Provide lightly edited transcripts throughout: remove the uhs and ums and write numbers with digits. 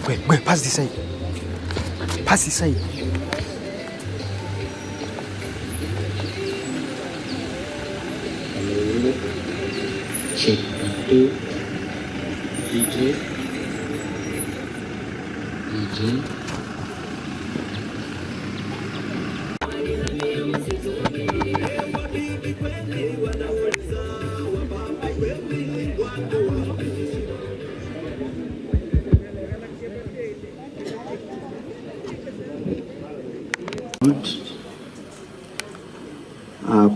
Go, pass this side. Pass this side. Check 2. DJ.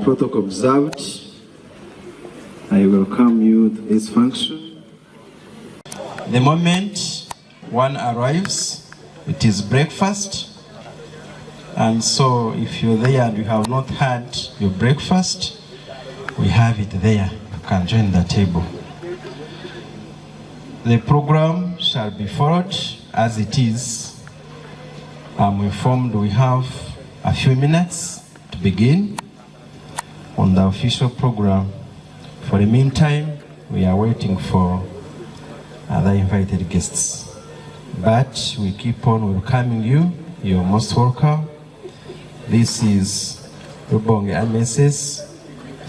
Protocol observed. I welcome you to this function. The moment one arrives, it is breakfast. And so if you're there and you have not had your breakfast, we have it there. You can join the table. The program shall be followed as it is. I'm informed we have a few minutes to begin on the official program. For the meantime, we are waiting for other invited guests. But we keep on welcoming you. You're most welcome. This is Rubonge MSS.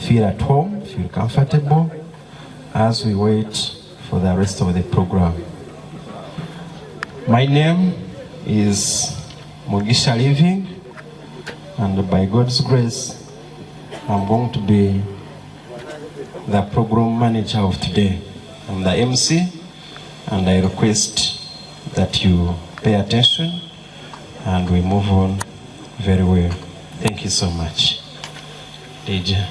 Feel at home, feel comfortable as we wait for the rest of the program. My name is Mugisha Living, and by God's grace, I'm going to be the program manager of today. I'm the MC, and I request that you pay attention and we move on very well. Thank you so much. DJ.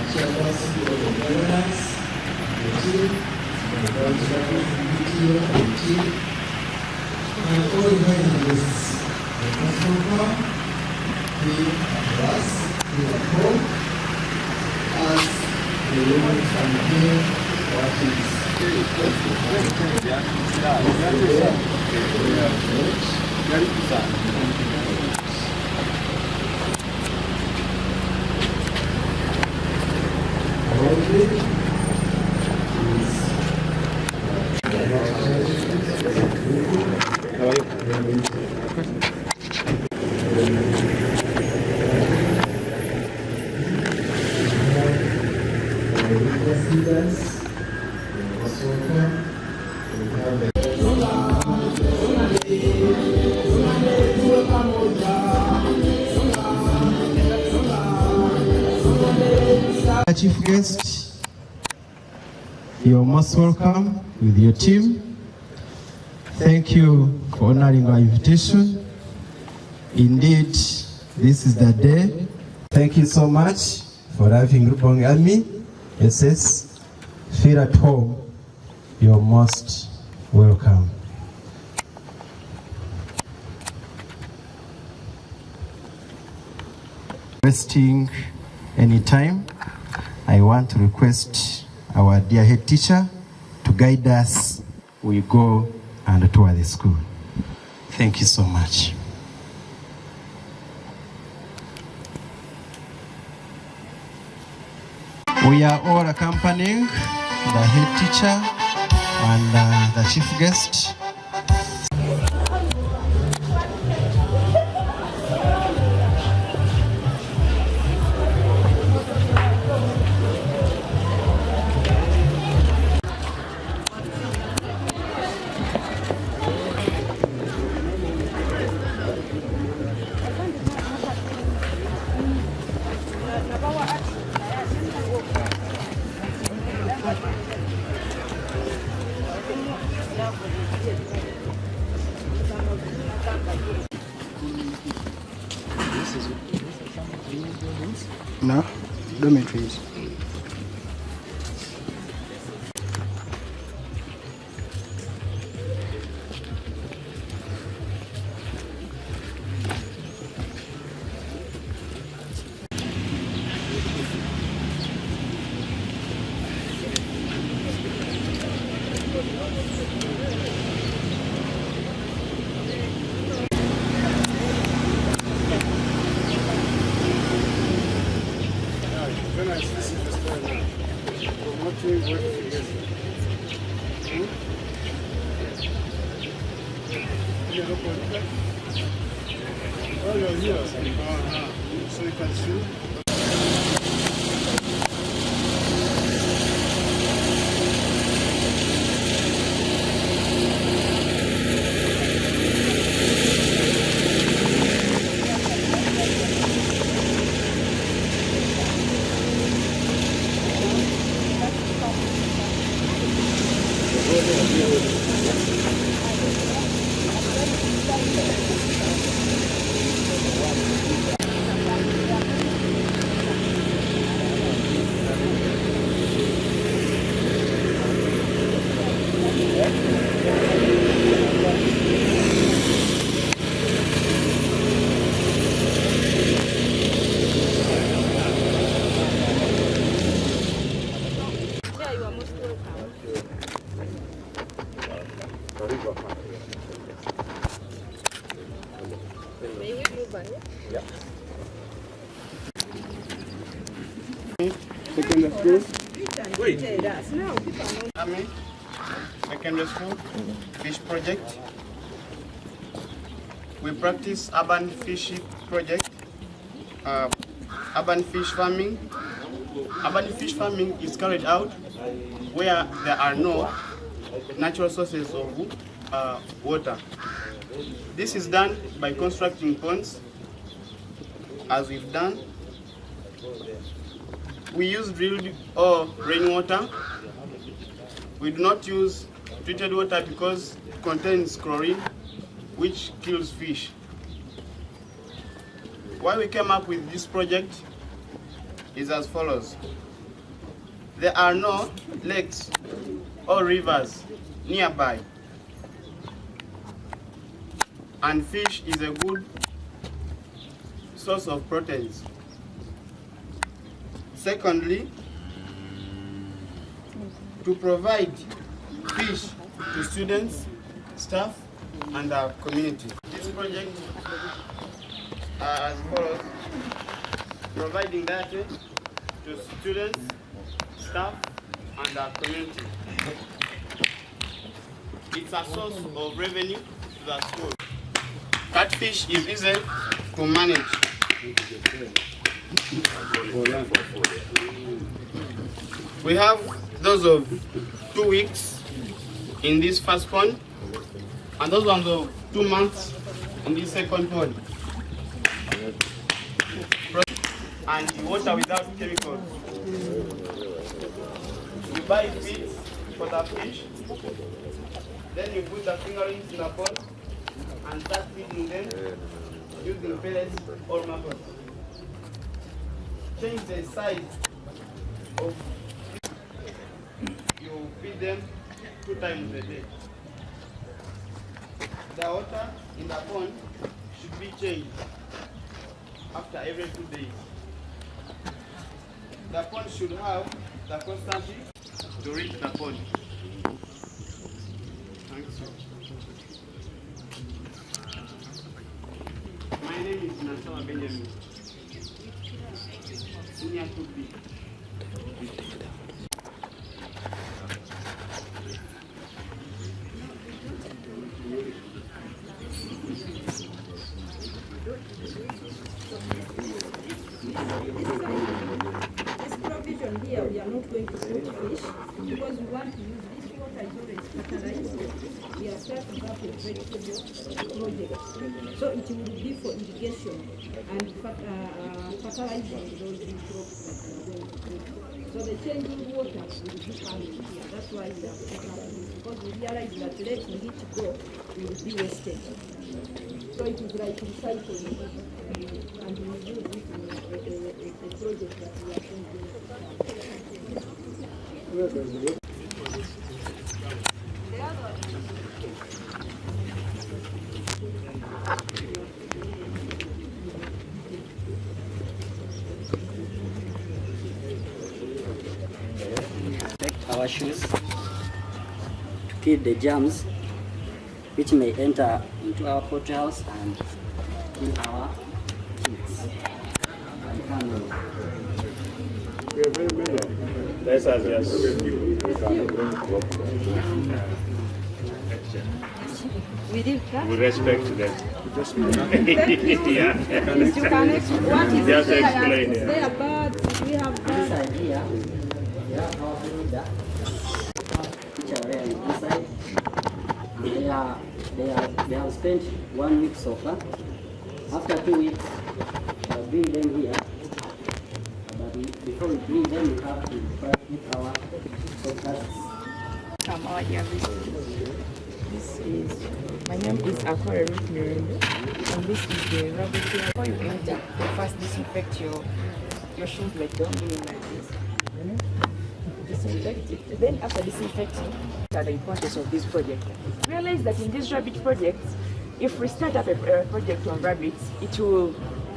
Chairperson of the governance, the chief, the here and team, and all the guests. The Sserunkuma, here at us, here at home, as the women from here watching this. Chief guest, you're most welcome with your team. Thank you for honoring our invitation. Indeed, this is the day. Thank you so much for having Rubong Army SS. Feel at home. You're most welcome. Wasting any time, I want to request our dear head teacher to guide us. We go and tour the school. Thank you so much. We are all accompanying the head teacher and the chief guest. No, dormitories. Secondary school. Secondary school fish project. We practice urban fish project, urban fish farming. Urban fish farming is carried out where there are no natural sources of water. This is done by constructing ponds, as we've done. We use drilled or rainwater. We do not use treated water because it contains chlorine, which kills fish. Why we came up with this project is as follows. There are no lakes or rivers nearby. And fish is a good source of proteins. Secondly, to provide fish to students, staff, and our community. This project as follows: providing diet to students, staff, and our community. It's a source of revenue to the school. Catfish is easy to manage. We have those of 2 weeks in this first pond, and those ones of 2 months in this second pond. And water without chemicals. You buy feeds for the fish, then you put the fingerlings in the pond and start feeding them using pellets or maggots. Change the size of you feed them 2 times a day. The water in the pond should be changed after every 2 days. The pond should have the constancy to reach the pond. Thanks. My name is Nasala Benjamin, Senior 2B. This provision here, we are not going to put fish because we want to use this water is already fertilized. We are starting up a vegetable project. So it will be for irrigation and fertilizing those crops that we are going to put. So the changing water will be coming here. That's why we are fertilizing, because we realize that letting it go will be wasted. So it is like recycling, and we use it in a project that we are going to do. Protect our shoes to kill the germs which may enter into our poultry house and kill our kids and family. Let's yes. We respect them. Yeah. You can explain what is Just there, explain, is yeah. there birds, we have This birds. side here, we have our breeder, which are there inside. They have spent 1 week so far. After 2 weeks, I'll bring them here. But before we bring them, we have to practice our podcasts. From our dear visitors. This is, my name is Aquara Ruth Miranda, and this is the rabbit here. Before you enter, you first disinfect your shoes, like don't do it like this. Disinfect it. Then after disinfecting, the importance of this project. Realize that in this rabbit project, if we start up a project on rabbits, it will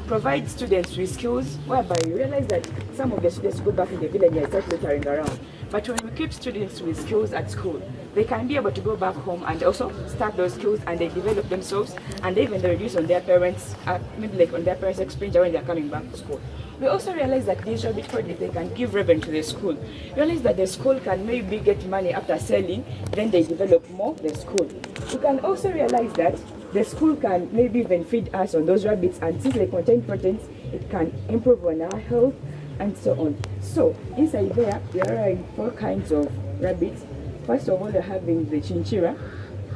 provide students with skills whereby you realize that some of the students go back in the village and start littering around. But when we keep students with skills at school, they can be able to go back home and also start those skills, and they develop themselves, and even they reduce on their parents, maybe like on their parents' expenditure when they're coming back to school. We also realize that these rabbit projects, they can give revenue to the school. Realize that the school can maybe get money after selling, then they develop more the school. We can also realize that the school can maybe even feed us on those rabbits, and since they contain proteins, it can improve on our health and so on. So inside there, we are having 4 kinds of rabbits. First of all, they're having the chinchilla.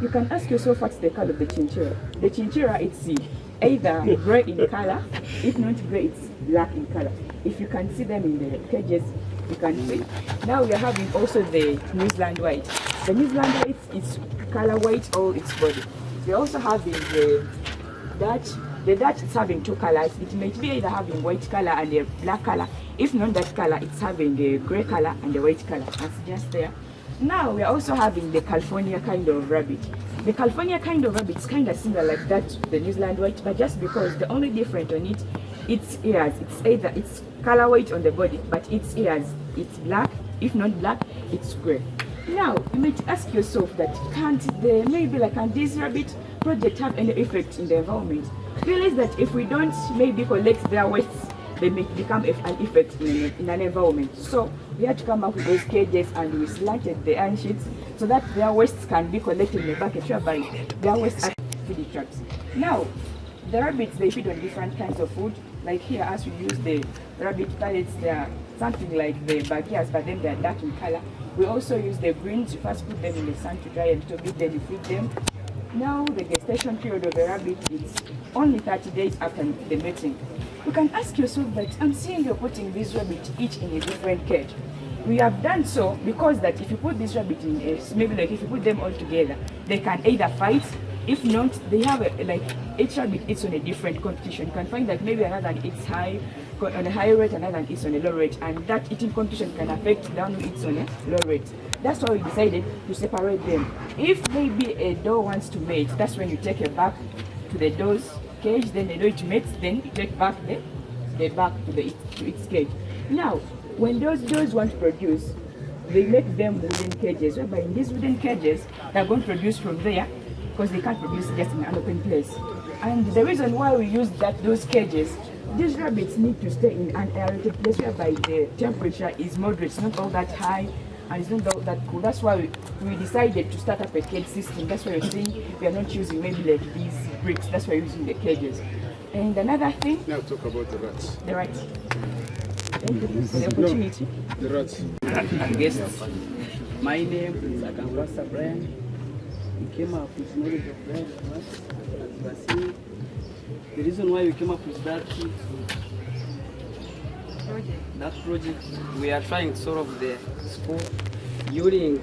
You can ask yourself what's the color of the chinchilla. The chinchilla, it's either gray in color. If not gray, it's black in color. If you can see them in the cages, you can see. Now we are having also the New white. The New white is color white all its body. We are also having the Dutch. The Dutch is having 2 colors. It might be either having white color and a black color. If not that color, it's having the gray color and the white color. That's just there. Now we are also having the California kind of rabbit. The California kind of rabbit is kind of similar like that to the New Zealand white, but just because the only difference on it, its ears, it's color white on the body, but its ears, it's black. If not black, it's gray. Now you might ask yourself that can't this rabbit project have any effect in the environment? Realize that if we don't maybe collect their wastes, they may become an effect in an environment. So we had to come up with those cages, and we slanted the iron sheets so that their wastes can be collected in a bucket whereby their wastes are feed traps. Now, the rabbits, they feed on different kinds of food. Like here, as we use the rabbit pellets, they are something like the backyards, but then they are dark in color. We also use the greens. You first put them in the sun to dry and to bit, then you feed them. Now, the gestation period of the rabbit is only 30 days after the mating. You can ask yourself that I'm seeing you're putting these rabbits each in a different cage. We have done so because that if you put this rabbit in maybe like if you put them all together, they can either fight. If not, they have each rabbit eats on a different competition. You can find that maybe another one eats high on a high rate, another one eats on a low rate, and that eating competition can affect the one who eats on a low rate. That's why we decided to separate them. If maybe a doe wants to mate, that's when you take her back to the doe's cage, then the doe it mates, then you take back the back to its cage. Now, when those does want to produce, they make them wooden cages, whereby in these wooden cages, they're going to produce from there, because they can't produce just in an open place. And the reason why we use those cages, these rabbits need to stay in an aerated place whereby the temperature is moderate, it's not all that high, and it's not all that cool. That's why we decided to start up a cage system. That's why you're seeing we are not using maybe like these bricks, that's why we're using the cages. And another thing... Now talk about the rats. The rats. Thank you for the opportunity. The rats. Guests. My name is Akambasa Brian. We came up with knowledge of rats. The reason why we came up with that project, we are trying to solve the school during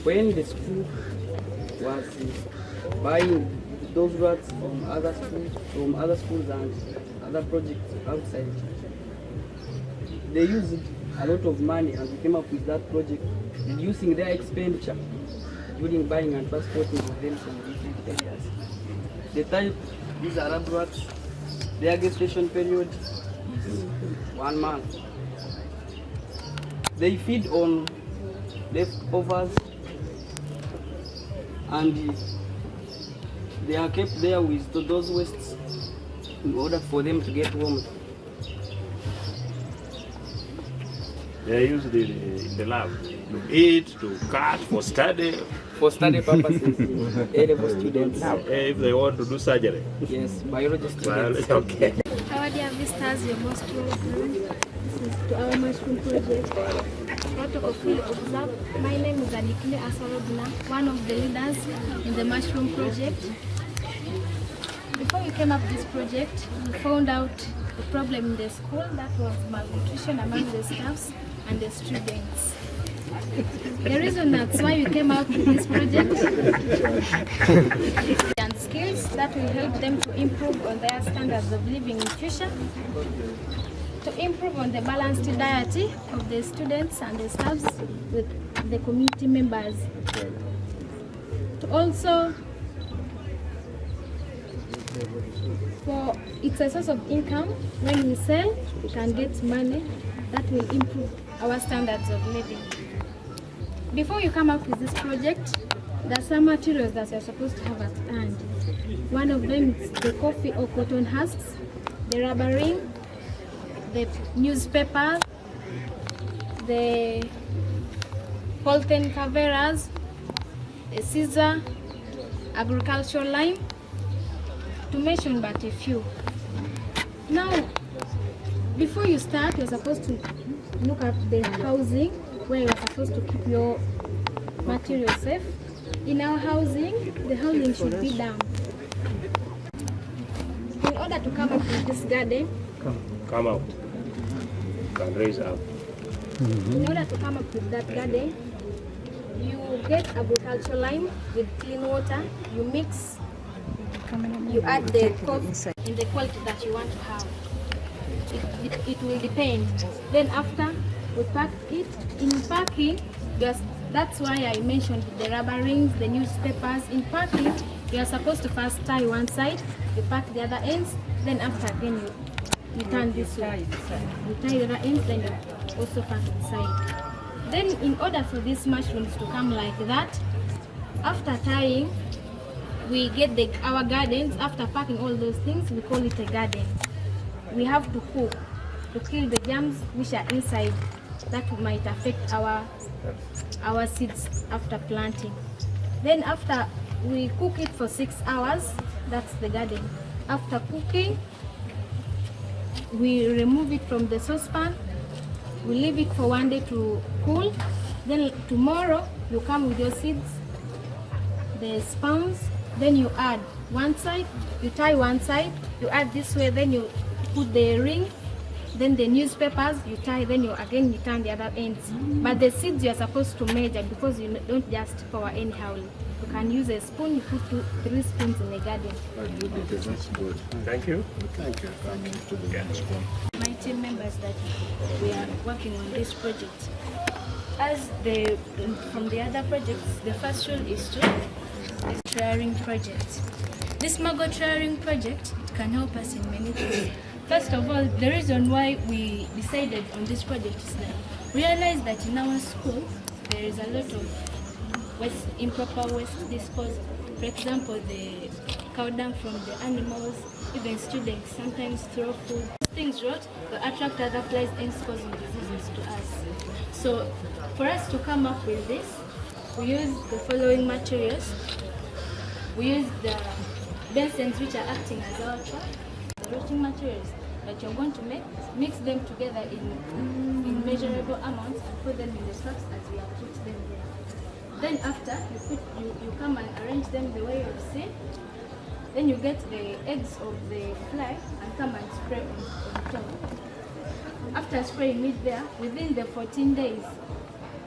when the school was buying those rats from other schools and other projects outside. They used a lot of money, and we came up with that project, reducing their expenditure during buying and transporting of them from different areas. The type, these Arab rats, their gestation period is 1 month. They feed on leftovers, and they are kept there with those wastes in order for them to get warmed. They are used in the lab to eat, to cut, for study. For study purposes, A-level students. If they want to do surgery. Yes, biology students. Okay. Our dear visitors, you're most welcome. This is to our mushroom project. Protocol fully observed. My name is Anikile Asarobina, one of the leaders in the mushroom project. Before we came up with this project, we found out the problem in the school, that was malnutrition among the staffs and the students. The reason that's why we came out with this project and skills that will help them to improve on their standards of living in future, to improve on the balanced diet of the students and the staffs with the community members, to also for it's a source of income. When we sell, we can get money that will improve our standards of living. Before you come up with this project, there are some materials that you're supposed to have at hand. One of them is the coffee or cotton husks, the rubber ring, the newspaper, the Polten caveras, a scissor, agricultural lime, to mention but a few. Now, before you start, you're supposed to look at the housing where you're supposed to keep your material safe. In our housing, the housing should be damp. In order to come up with this garden, Come out. Can raise up. in order to come up with that garden, you get agricultural lime with clean water, you mix, you add the coffee in the quality that you want to have. It will depend. Then after we pack it, in packing, That's why I mentioned the rubber rings, the newspapers. In packing, you are supposed to first tie one side, you pack the other ends, then after again you turn this way. You tie the other ends, then you also pack inside. Then in order for these mushrooms to come like that, after tying, we get our gardens. After packing all those things, we call it a garden. We have to cook to kill the germs which are inside that might affect our seeds after planting. Then after we cook it for 6 hours, that's the garden. After cooking, we remove it from the saucepan. We leave it for 1 day to cool. Then tomorrow you come with your seeds, the sperms, then you add one side, you tie one side, you add this way, then you put the ring, then the newspapers you tie, then you turn the other ends. But the seeds you are supposed to measure, because you don't just pour anyhow. You can use a spoon, you put 3 spoons in the garden. That's good. Thank you. Thank you. My team members that we are working on this project. From the other projects, the first one is triaring project. This maggot triaring project can help us in many things. First of all, the reason why we decided on this project is that we realized that in our school there is a lot of improper waste disposal. For example, the cow dung from the animals, even students sometimes throw food. Things rot, they attract other flies and causing diseases to us. So for us to come up with this, we use the following materials. We use the bensons which are acting as our trap, the rotting materials that you're going to mix them together in measurable amounts and put them in the traps as we have put them there. Then after, you come and arrange them the way you've seen. Then you get the eggs of the fly and come and spray on top. After spraying it there, within the 14 days,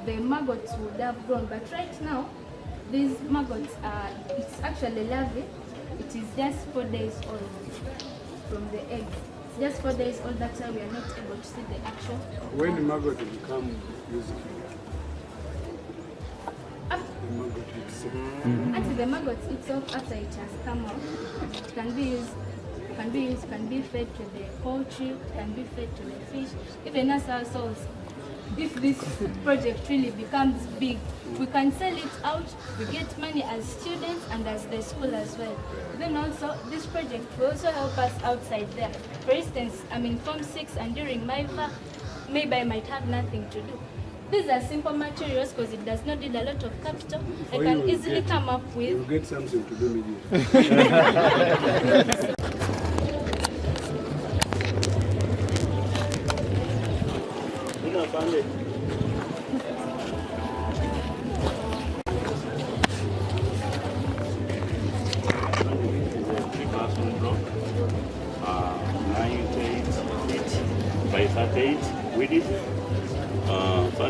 the maggots would have grown. But right now, these maggots it's actually larvae. It is just 4 days old from the egg. It's just 4 days old, that's why we are not able to see the actual. When the maggot become useful? Actually, the maggot itself, after it has come out, it can be used, can be fed to the poultry, can be fed to the fish, even us ourselves. If this project really becomes big, we can sell it out, we get money as students and as the school as well. Then also, this project will also help us outside there. For instance, I'm in Form 6 and during my work, maybe I might have nothing to do. These are simple materials because it does not need a lot of capital. I can easily come up with... You'll get something to do with you.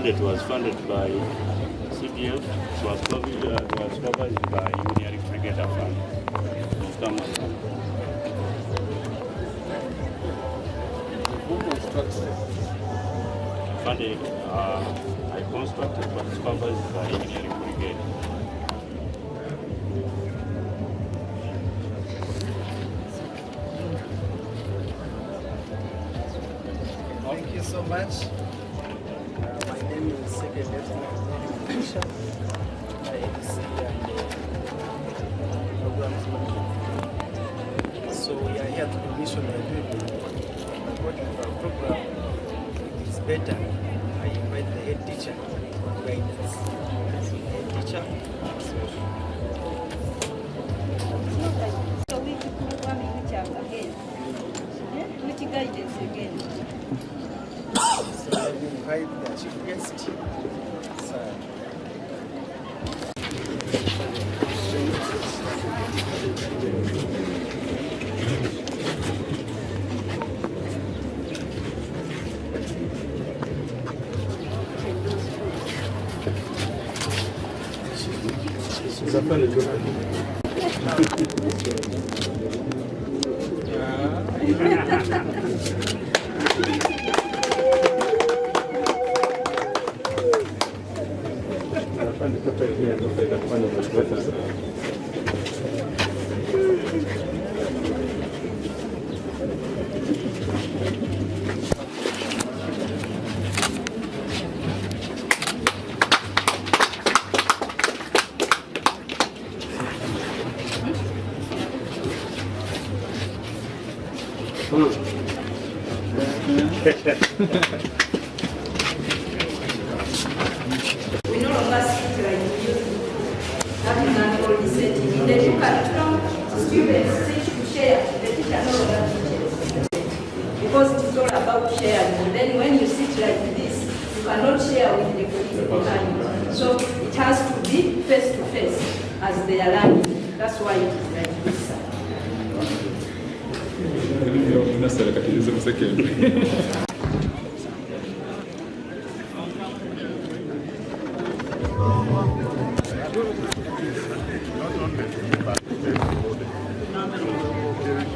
It was funded by CDF, it was covered by Union Irrigator Fund. Who constructed? Funding, I constructed, but it's covered by Union Irrigator. Thank you so much. My name is Second Lieutenant Bishop. I MC and programs manager. So we are here to commission the people. According to our program, it is better. I invite the head teacher for guidance. Head teacher. So we could program which again. Which guidance again? So I invite the chief guest, sir. We no longer sit like we used to. That is an old setting. In the educational, students sit to share. The teacher no longer teaches. Because it is all about sharing. And then when you sit like this, you cannot share with the colleagues behind. So it has to be face to face as they are learning. That's why it is like this.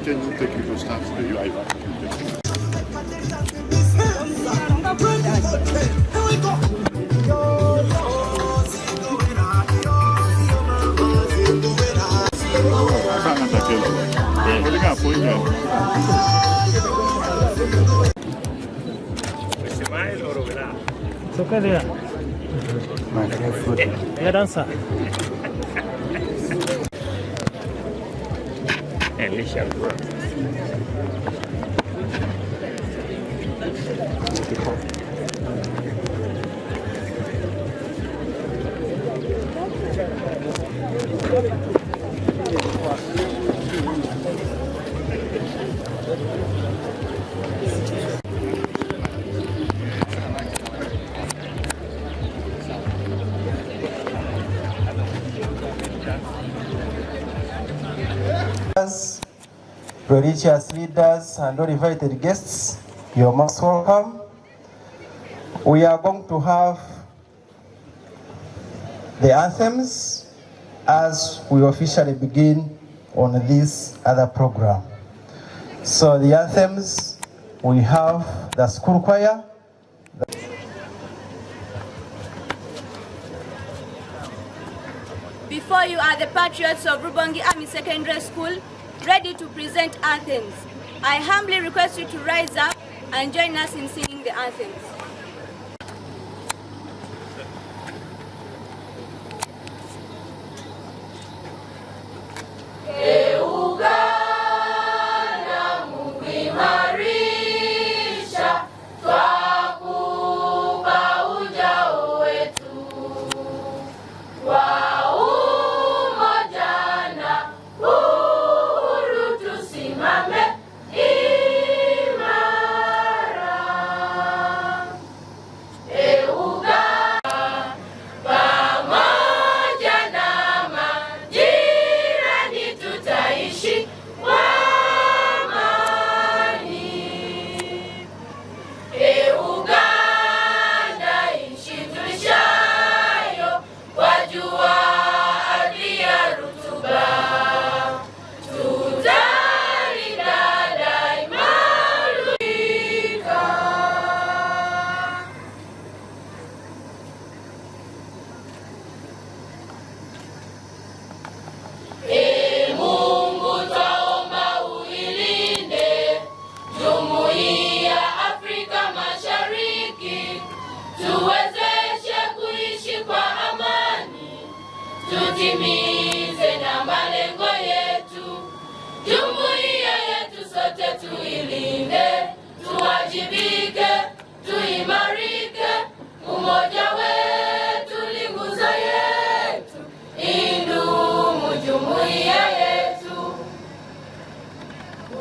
Can you take your staff to the UI? Toca there. Yeah, dancer. Religious leaders and all invited guests, you're most welcome. We are going to have the anthems as we officially begin on this other program. So the anthems, we have the school choir. Before you are the patriots of Rubongi Army Secondary School, ready to present anthems. I humbly request you to rise up and join us in singing the anthems. Tutimize na malengo yetu, jumuiya yetu sote tuilinde, tuwajibike, tuimarike, umoja wetu ni nguzo yetu, idumu jumuiya yetu.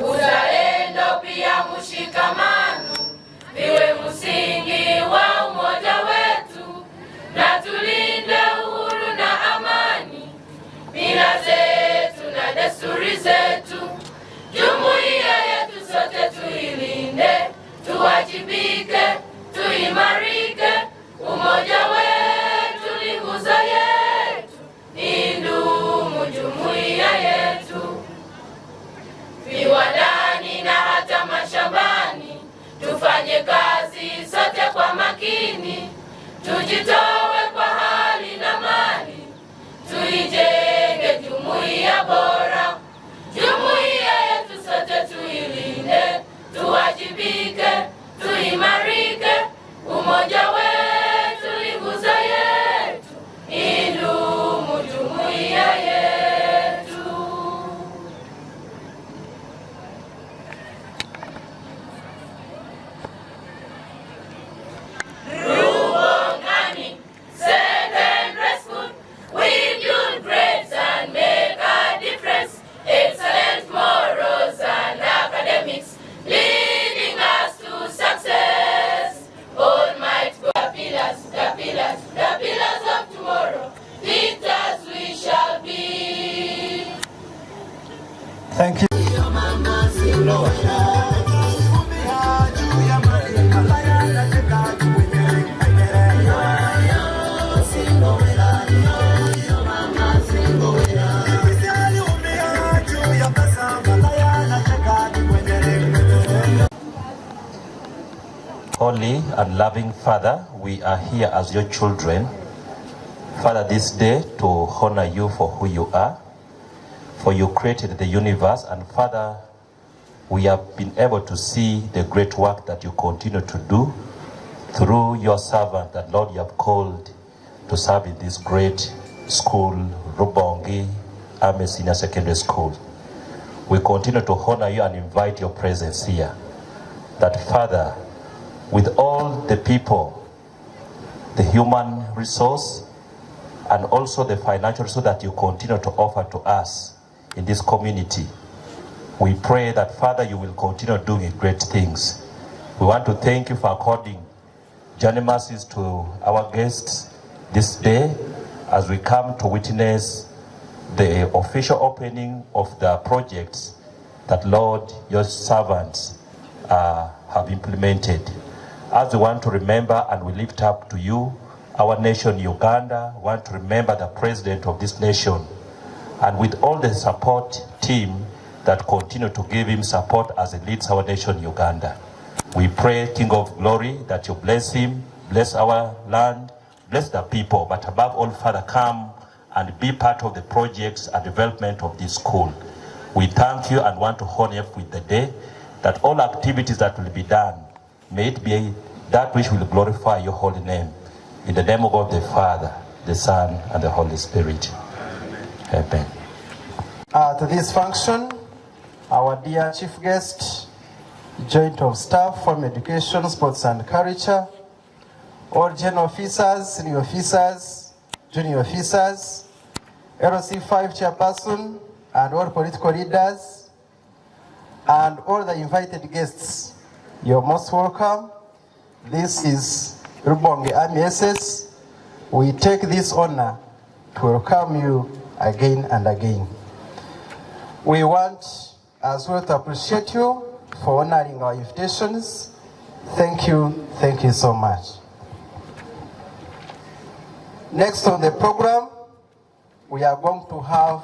Uzalendo pia mshikamano viwe msingi wa umoja wetu, na tulinde uhuru na amani, mila zetu na desturi zetu, jumuiya yetu sote tuilinde, tuwajibike, tuimarike, umoja wetu ni nguzo yetu, idumu jumuiya yetu. Viwandani na hata mashambani, tufanye kazi sote kwa makini, tujitoe kwa hali na mali, Thank you. Holy and loving Father, we are here as your children, Father, this day to honor you for who you are, for you created the universe, and Father, we have been able to see the great work that you continue to do through your servant that, Lord, you have called to serve in this great school, Rubongi Army Senior Secondary School. We continue to honor you and invite your presence here, that, Father, with all the people, the human resource, and also the financial resource that you continue to offer to us in this community, we pray that, Father, you will continue doing great things. We want to thank you for according journey mercies to our guests this day as we come to witness the official opening of the projects that, Lord, your servants have implemented. As we want to remember and we lift up to you our nation Uganda, we want to remember the president of this nation, and with all the support team that continue to give him support as he leads our nation Uganda. We pray, King of Glory, that you bless him, bless our land, bless the people, but above all, Father, come and be part of the projects and development of this school. We thank you and want to honor you with the day, that all activities that will be done, may it be that which will glorify your holy name. In the name of God the Father, the Son, and the Holy Spirit. Amen. To this function, our dear chief guest, Joint of Staff from Education, Sports and Culture, all general officers, senior officers, junior officers, LC5 chairperson, and all political leaders, and all the invited guests, you're most welcome. This is Rubongi Army SS. We take this honor to welcome you again and again. We want as well to appreciate you for honoring our invitations. Thank you so much. Next on the program, we are going to have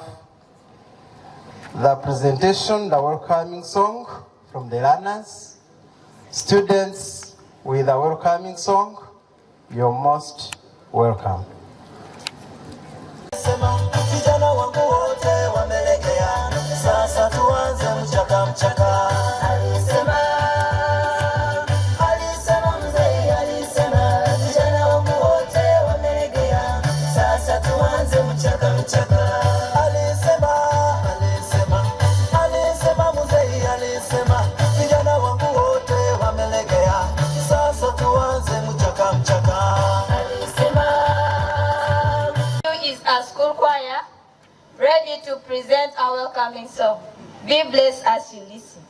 the presentation, the welcoming song from the learners. Students with a welcoming song, you're most welcome. Vijana wangu wote wamelegea, sasa tuanze mchaka mchaka. Alisema mzee, alisema vijana wangu wote wamelegea, sasa tuanze mchaka mchaka. Alisema mzee, alisema vijana wangu wote wamelegea, sasa tuanze mchaka mchaka. Is a school choir ready to present our welcoming song. Be blessed as you listen.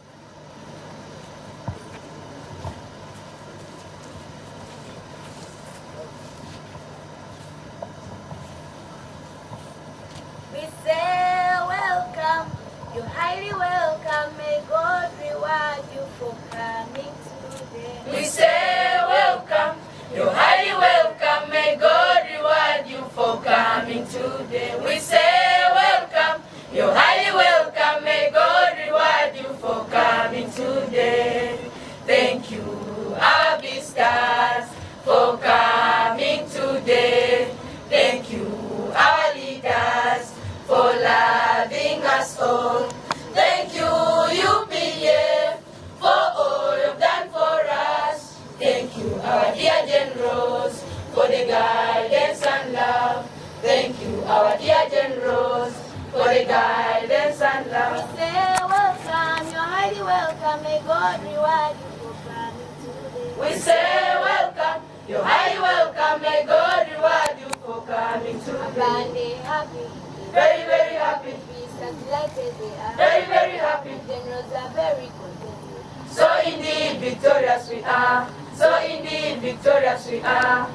We say welcome, you're highly welcome. May God reward you for coming today. We say welcome, you're highly welcome. May God reward you for coming today. We say welcome, you're highly welcome. May God reward you for coming today. Thank you, our visitors, for coming today. Thank you, our leaders, for loving us all. Thank you, UPA, for all you've done for us. Thank you, our dear generals, for the guidance and love. Thank you, our dear generals, for the guidance and love. We say welcome, you're highly welcome. May God reward you for coming today. We say welcome, you're highly welcome. May God reward you for coming today. Abande happy, Very, very happy. peace and delighted they are. Very, very happy. Generals are very contented. So indeed victorious we are. So indeed victorious we are.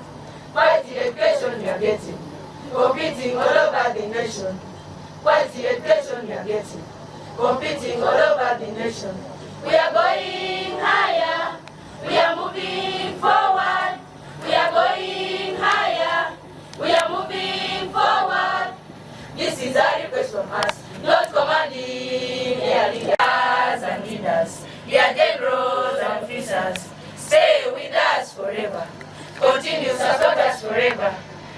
Mighty education we are getting. Competing all over the nation. Quality education we are getting. competing all over the nation. We are going higher, we are moving forward. We are going higher, we are moving forward. This is a request from us, not commanding air leaders and leaders, dear generals and officers. Stay with us forever, continue to support us forever.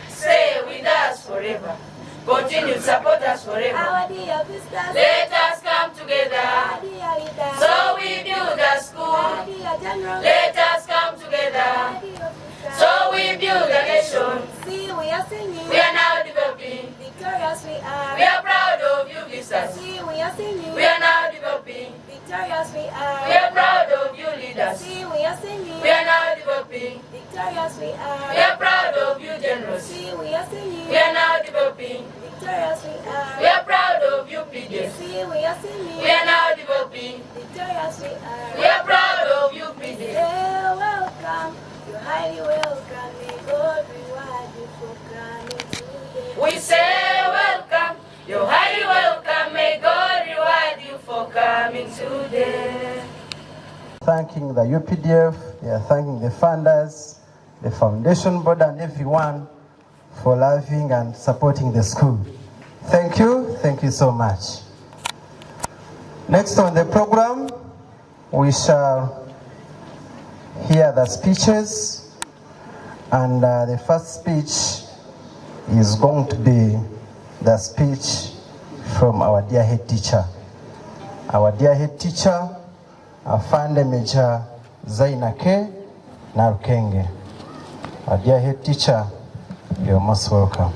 Stay with us forever, continue to support us forever. Our dear visitors, let us come together, our dear leaders, so we build a school. our dear generals, Let us come together, our dear officers, so we build a nation. see we are singing, We are now developing. victorious we are. We are proud of you, visitors. See we are singing, We are now developing. victorious we are. We are proud of you, leaders. See we are singing, We are now developing. victorious we are. We are proud of you, generals. See we are singing, We are now developing. victorious we are. We are proud of you, PJs. See we are singing, We are now developing. victorious we are. We are proud of you, PJs. You're welcome, you're highly welcome. May God reward you for coming today. We say welcome. You're highly welcome. May God reward you for coming today. Thanking the UPDF, they are thanking the funders, the foundation board and everyone for loving and supporting the school. Thank you so much. Next on the program, we shall hear the speeches, and the first speech is going to be the speech from our dear head teacher. Our dear head teacher, Afande Major Zainake Narukenge. Our dear head teacher, you're most welcome.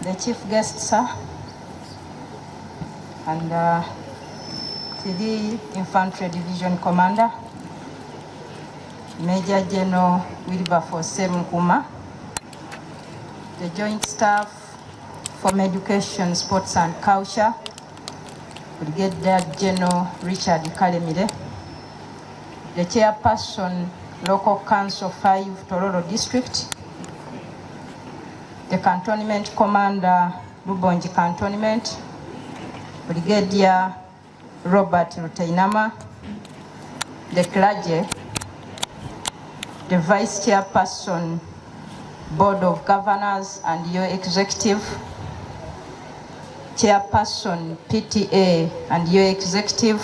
The chief guest, sir, and TD Infantry Division Commander, Major General Wilberforce Sserunkuma, the Joint Staff from Education, Sports and Culture, Brigadier General Richard Kalemire, the Chairperson, Local Council 5, Tororo District, the Cantonment Commander, Lubonji Cantonment, Brigadier Robert Rutainama, the clergy, the Vice Chairperson, Board of Governors and your Executive, Chairperson, PTA and your Executive,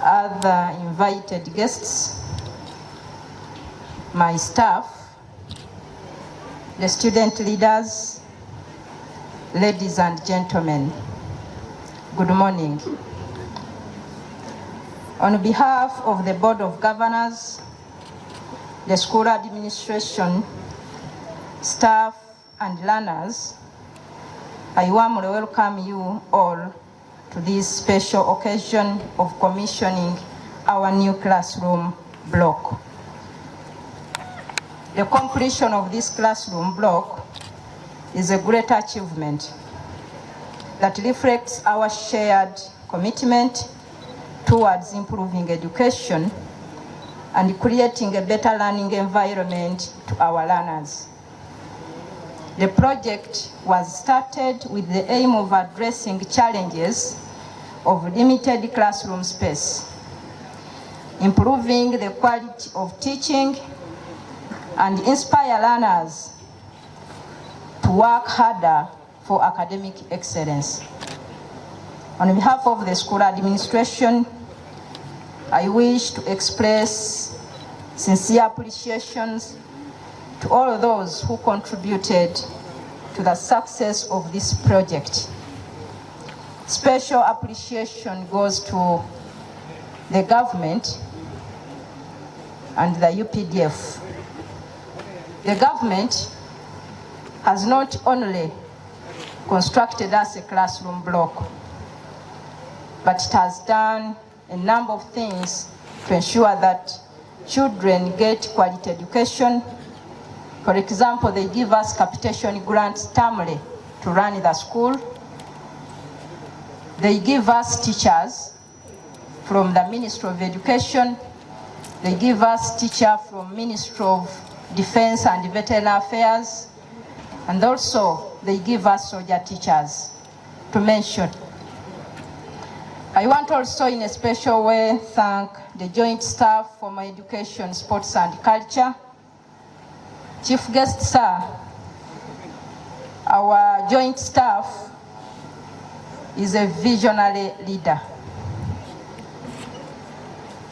other invited guests, my staff, the student leaders, ladies and gentlemen, good morning. On behalf of the Board of Governors, the school administration, staff and learners, I warmly welcome you all to this special occasion of commissioning our new classroom block. The completion of this classroom block is a great achievement that reflects our shared commitment towards improving education and creating a better learning environment to our learners. The project was started with the aim of addressing challenges of limited classroom space, improving the quality of teaching, and inspire learners to work harder for academic excellence. On behalf of the school administration, I wish to express sincere appreciations to all those who contributed to the success of this project. Special appreciation goes to the government and the UPDF. The government has not only constructed us a classroom block, but it has done a number of things to ensure that children get quality education. For example, they give us capitation grants termly to run the school. They give us teachers from the Ministry of Education. They give us teachers from Ministry of Defense and Veteran Affairs. And also, they give us soldier teachers to mention. I want also in a special way thank the joint staff for my education, sports and culture. Chief guest, sir, our joint staff is a visionary leader.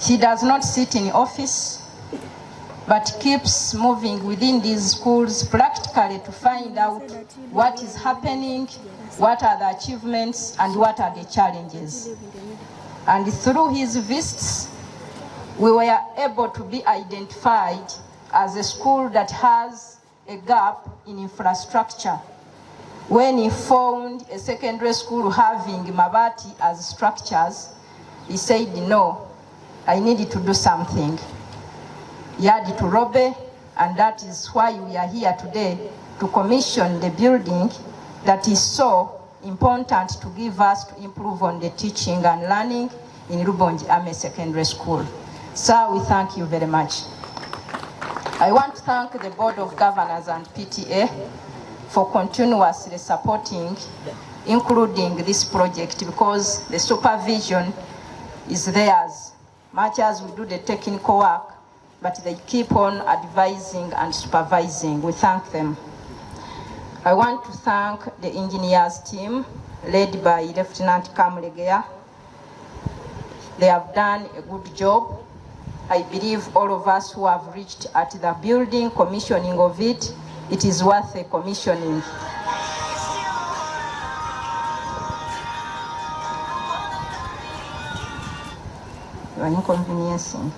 He does not sit in office, but keeps moving within these schools practically to find out what is happening, what are the achievements, and what are the challenges. And through his visits, we were able to be identified as a school that has a gap in infrastructure. When he found a secondary school having mabati as structures, he said, no, I needed to do something. He had to Robe, and that is why we are here today to commission the building that is so important to give us to improve on the teaching and learning in Rubongi Ame Secondary School. Sir, we thank you very much. I want to thank the Board of Governors and PTA for continuously supporting, including this project, because the supervision is theirs, much as we do the technical work, but they keep on advising and supervising. We thank them. I want to thank the engineers team led by Lieutenant Kamlegea. They have done a good job. I believe all of us who have reached at the building, commissioning of it, it is worth a commissioning. You are inconveniencing.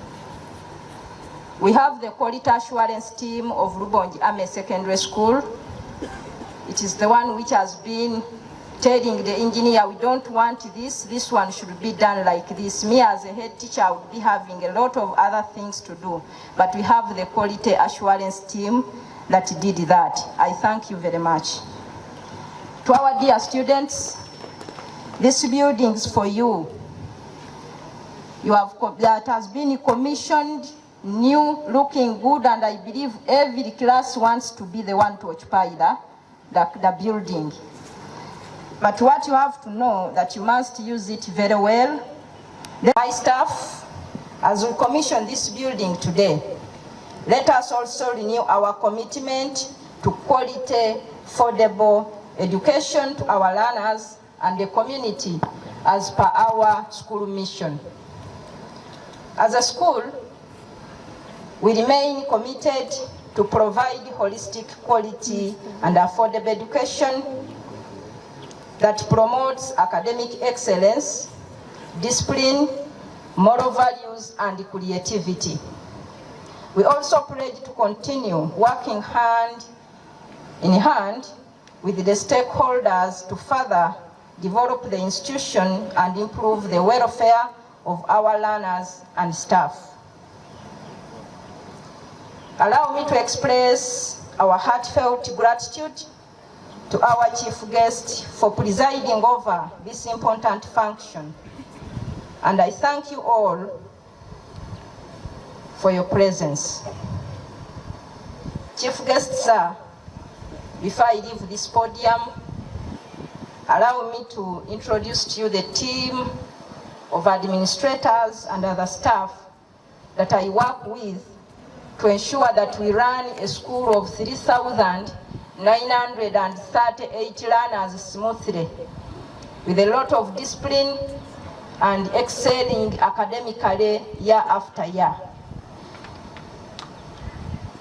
We have the quality assurance team of Rubongi Ame Secondary School. It is the one which has been telling the engineer, we don't want this one should be done like this. Me as a head teacher would be having a lot of other things to do, but we have the quality assurance team that did that. I thank you very much. To our dear students, this building is for you. That has been commissioned, new, looking good, and I believe every class wants to be the one to occupy the building. But what you have to know that you must use it very well. My staff, as we commission this building today, let us also renew our commitment to quality, affordable education to our learners and the community as per our school mission. As a school, we remain committed to provide holistic, quality, and affordable education that promotes academic excellence, discipline, moral values, and creativity. We also pledge to continue working hand in hand with the stakeholders to further develop the institution and improve the welfare of our learners and staff. Allow me to express our heartfelt gratitude to our chief guest for presiding over this important function. And I thank you all for your presence. Chief guest, sir, before I leave this podium, allow me to introduce to you the team of administrators and other staff that I work with to ensure that we run a school of 3,938 learners smoothly, with a lot of discipline and excelling academically year after year.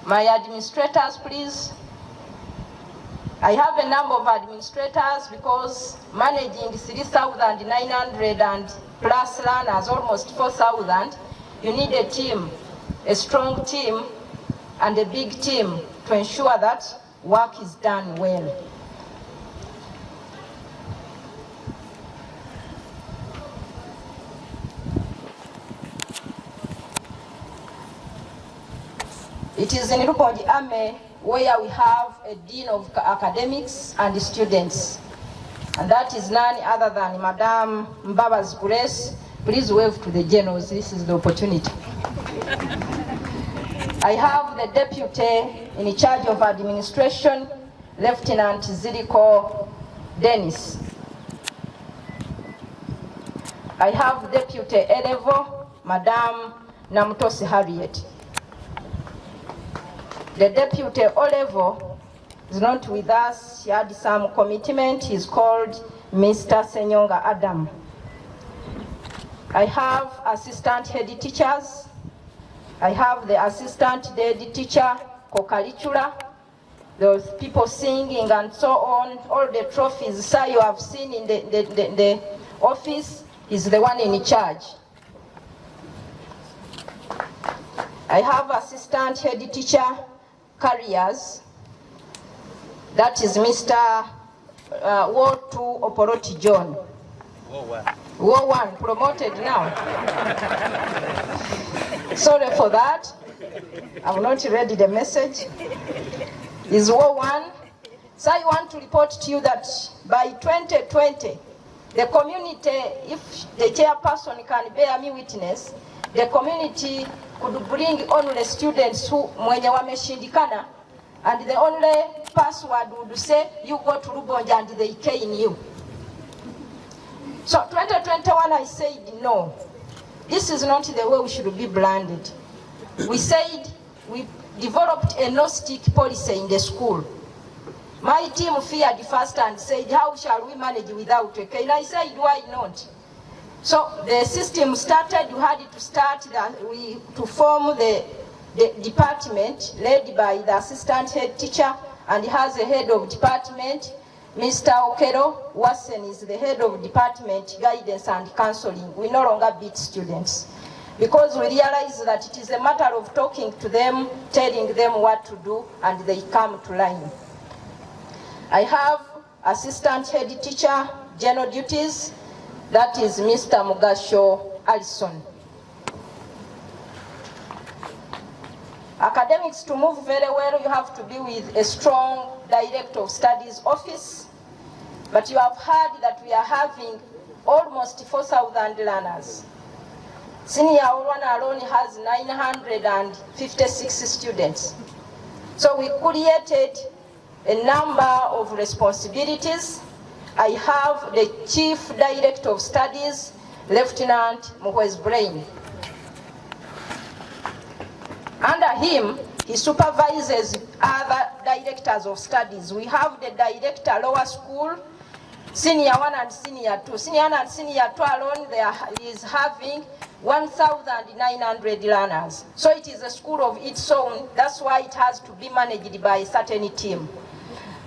My administrators, please. I have a number of administrators because managing 3,900 and plus learners, almost 4,000, you need a team, a strong team and a big team to ensure that work is done well. It is in Rubongi Ame where we have a Dean of Academics and Students, and that is none other than Madam Mbaba's Grace. Please wave to the generals, this is the opportunity. I have the Deputy in charge of administration, Lieutenant Ziriko Dennis. I have Deputy A-Level, Madame Namutosi Harriet. The Deputy O-Level is not with us. He had some commitment. He's called Mr. Senyonga Adam. I have assistant head teachers. I have the assistant head teacher, co-curricular, those people singing and so on, all the trophies sir you have seen in the office, is the one in charge. I have assistant head teacher, careers. That is Mr. War 2 Oporoti John. War 1, promoted now. Sorry for that. I've not read the message. Is War 1. So I want to report to you that by 2020, the community, if the chairperson can bear me witness, the community could bring only students who mwenye wameshindikana, and the only password would say, you go to Rubonja and they cane you. So 2021 I said no. This is not the way we should be branded. We said we developed a no-stick policy in the school. My team feared first and said, how shall we manage without a cane? I said, why not? So the system started, you had to start to form the department led by the assistant head teacher, and he has a head of department. Mr. Okero Wassen is the head of department guidance and counseling. We no longer beat students because we realize that it is a matter of talking to them, telling them what to do, and they come to line. I have assistant head teacher, general duties. That is Mr. Mugasho Alison. Academics, to move very well, you have to be with a strong director of studies office. But you have heard that we are having almost 4,000 learners. Senior one alone has 956 students. So we created a number of responsibilities. I have the Chief Director of Studies, Lieutenant Muhoozi. Under him, he supervises other directors of studies. We have the director lower school, senior 1 and senior 2. Senior 1 and senior 2 alone, is having 1,900 learners. So it is a school of its own. That's why it has to be managed by a certain team.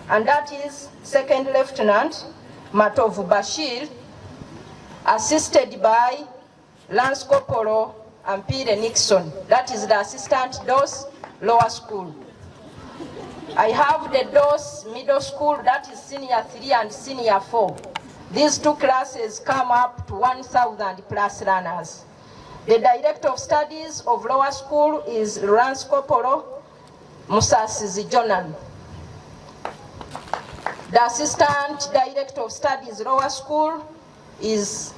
And that is Second Lieutenant Matovu Bashir, assisted by Lance Corporal Ampire Nixon. That is the assistant DOS lower school. I have the DOS middle school, that is senior 3 and senior 4. These two classes come up to 1,000 plus learners. The director of studies of lower school is Lance Corporal Musasizi Jonan. The assistant director of studies lower school is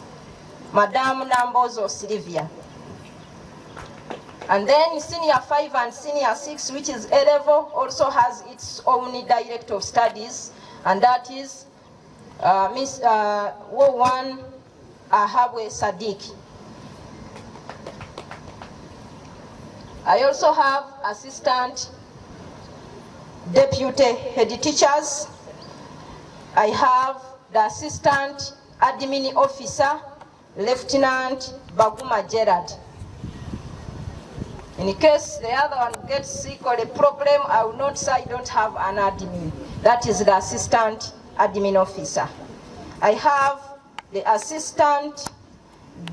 Madame Nambozo Sylvia. And then senior 5 and senior 6, which is A-level, also has its own director of studies, and that is Miss Wowan Ahabwe Sadiq. I also have assistant deputy head teachers. I have the assistant admin officer, Lieutenant Baguma Gerard. In case the other one gets sick or a problem, I will not say I don't have an admin. That is the assistant admin officer. I have the assistant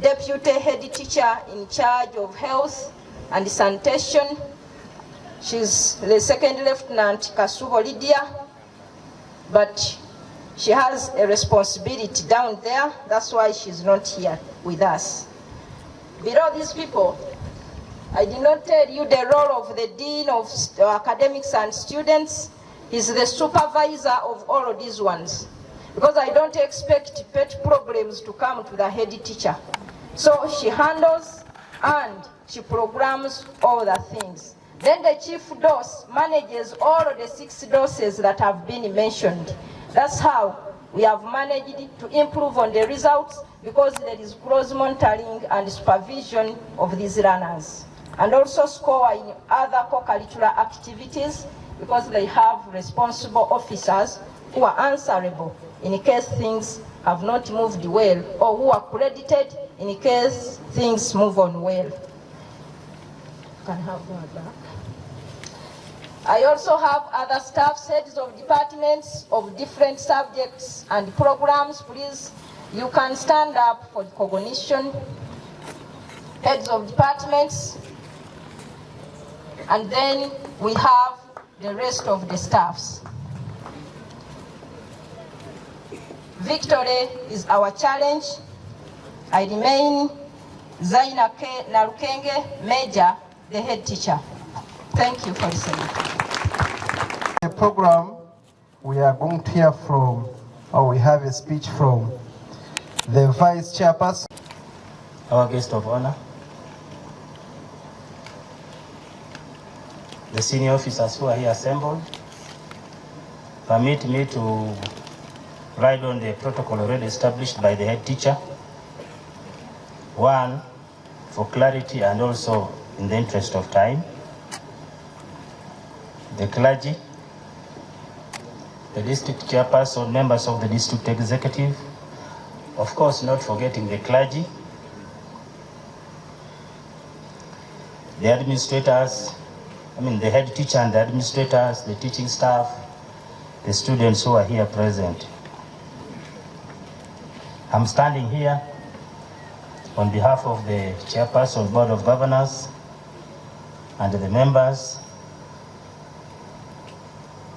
deputy head teacher in charge of health and sanitation. She's the second lieutenant Kasubo Lydia, but she has a responsibility down there. That's why she's not here with us. Below these people, I did not tell you the role of the Dean of Academics and Students. He's the supervisor of all of these ones. Because I don't expect pet problems to come to the head teacher. So she handles and she programs all the things. Then the chief dose manages all the 6 doses that have been mentioned. That's how we have managed to improve on the results, because there is close monitoring and supervision of these learners. And also score in other co-curricular activities, because they have responsible officers who are answerable in case things have not moved well, or who are credited in case things move on well. You can have that back. I also have other staff, heads of departments of different subjects and programs. Please, you can stand up for recognition. Heads of departments. And then we have the rest of the staffs. Victory is our challenge. I remain Zaina Narukenge, Major, the head teacher. Thank you for listening. The program, we are going to hear from, or we have a speech from the Vice Chairperson. Our guest of honor, the senior officers who are here assembled, permit me to ride on the protocol already established by the head teacher. One, for clarity and also in the interest of time, the clergy, the district chairperson, members of the district executive, of course not forgetting the clergy, the administrators, the head teacher and the administrators, the teaching staff, the students who are here present. I'm standing here on behalf of the chairperson, Board of Governors, and the members.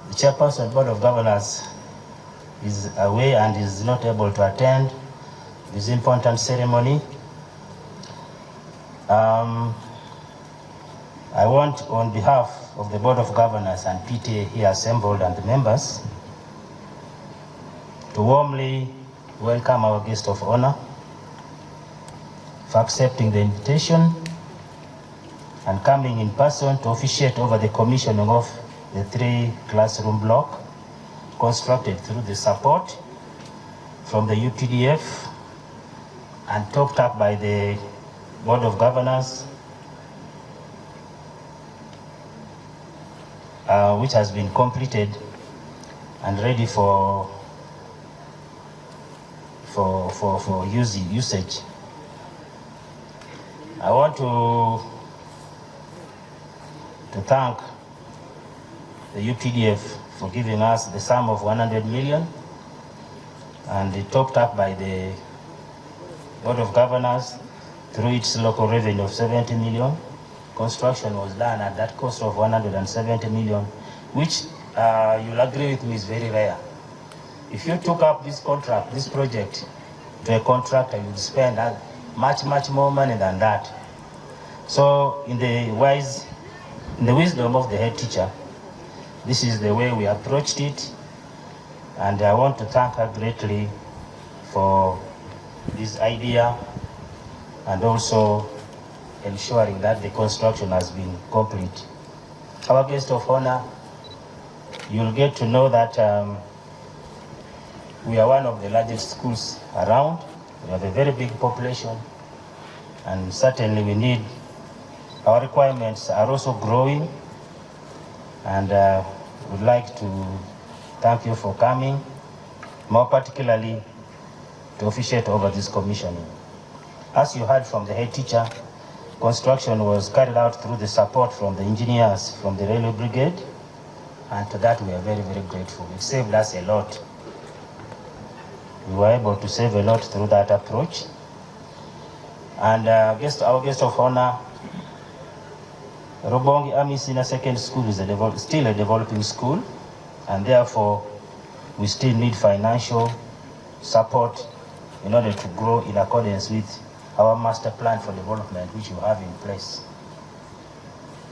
The chairperson, Board of Governors, is away and is not able to attend this important ceremony. I want, on behalf of the Board of Governors and PTA here assembled and the members, to warmly welcome our guest of honor for accepting the invitation and coming in person to officiate over the commissioning of the 3 classroom block constructed through the support from the UPDF and topped up by the Board of Governors, which has been completed and ready for usage. I want to thank the UPDF for giving us the sum of 100 million and topped up by the Board of Governors through its local revenue of 70 million. Construction was done at that cost of 170 million, which you'll agree with me is very rare. If you took up this contract, this project, to a contractor, you'd spend much more money than that. So in the wisdom of the head teacher, this is the way we approached it, and I want to thank her greatly for this idea and also ensuring that the construction has been complete. Our guest of honor, you'll get to know that we are one of the largest schools around. We have a very big population, and certainly our requirements are also growing, and would like to thank you for coming, more particularly to officiate over this commissioning. As you heard from the head teacher, construction was carried out through the support from the engineers from the Railway Brigade, and to that we are very grateful. It saved us a lot. We were able to save a lot through that approach. And our guest of honor, Robongi Army Senior Secondary School is still a developing school, and therefore we still need financial support in order to grow in accordance with our master plan for development, which you have in place.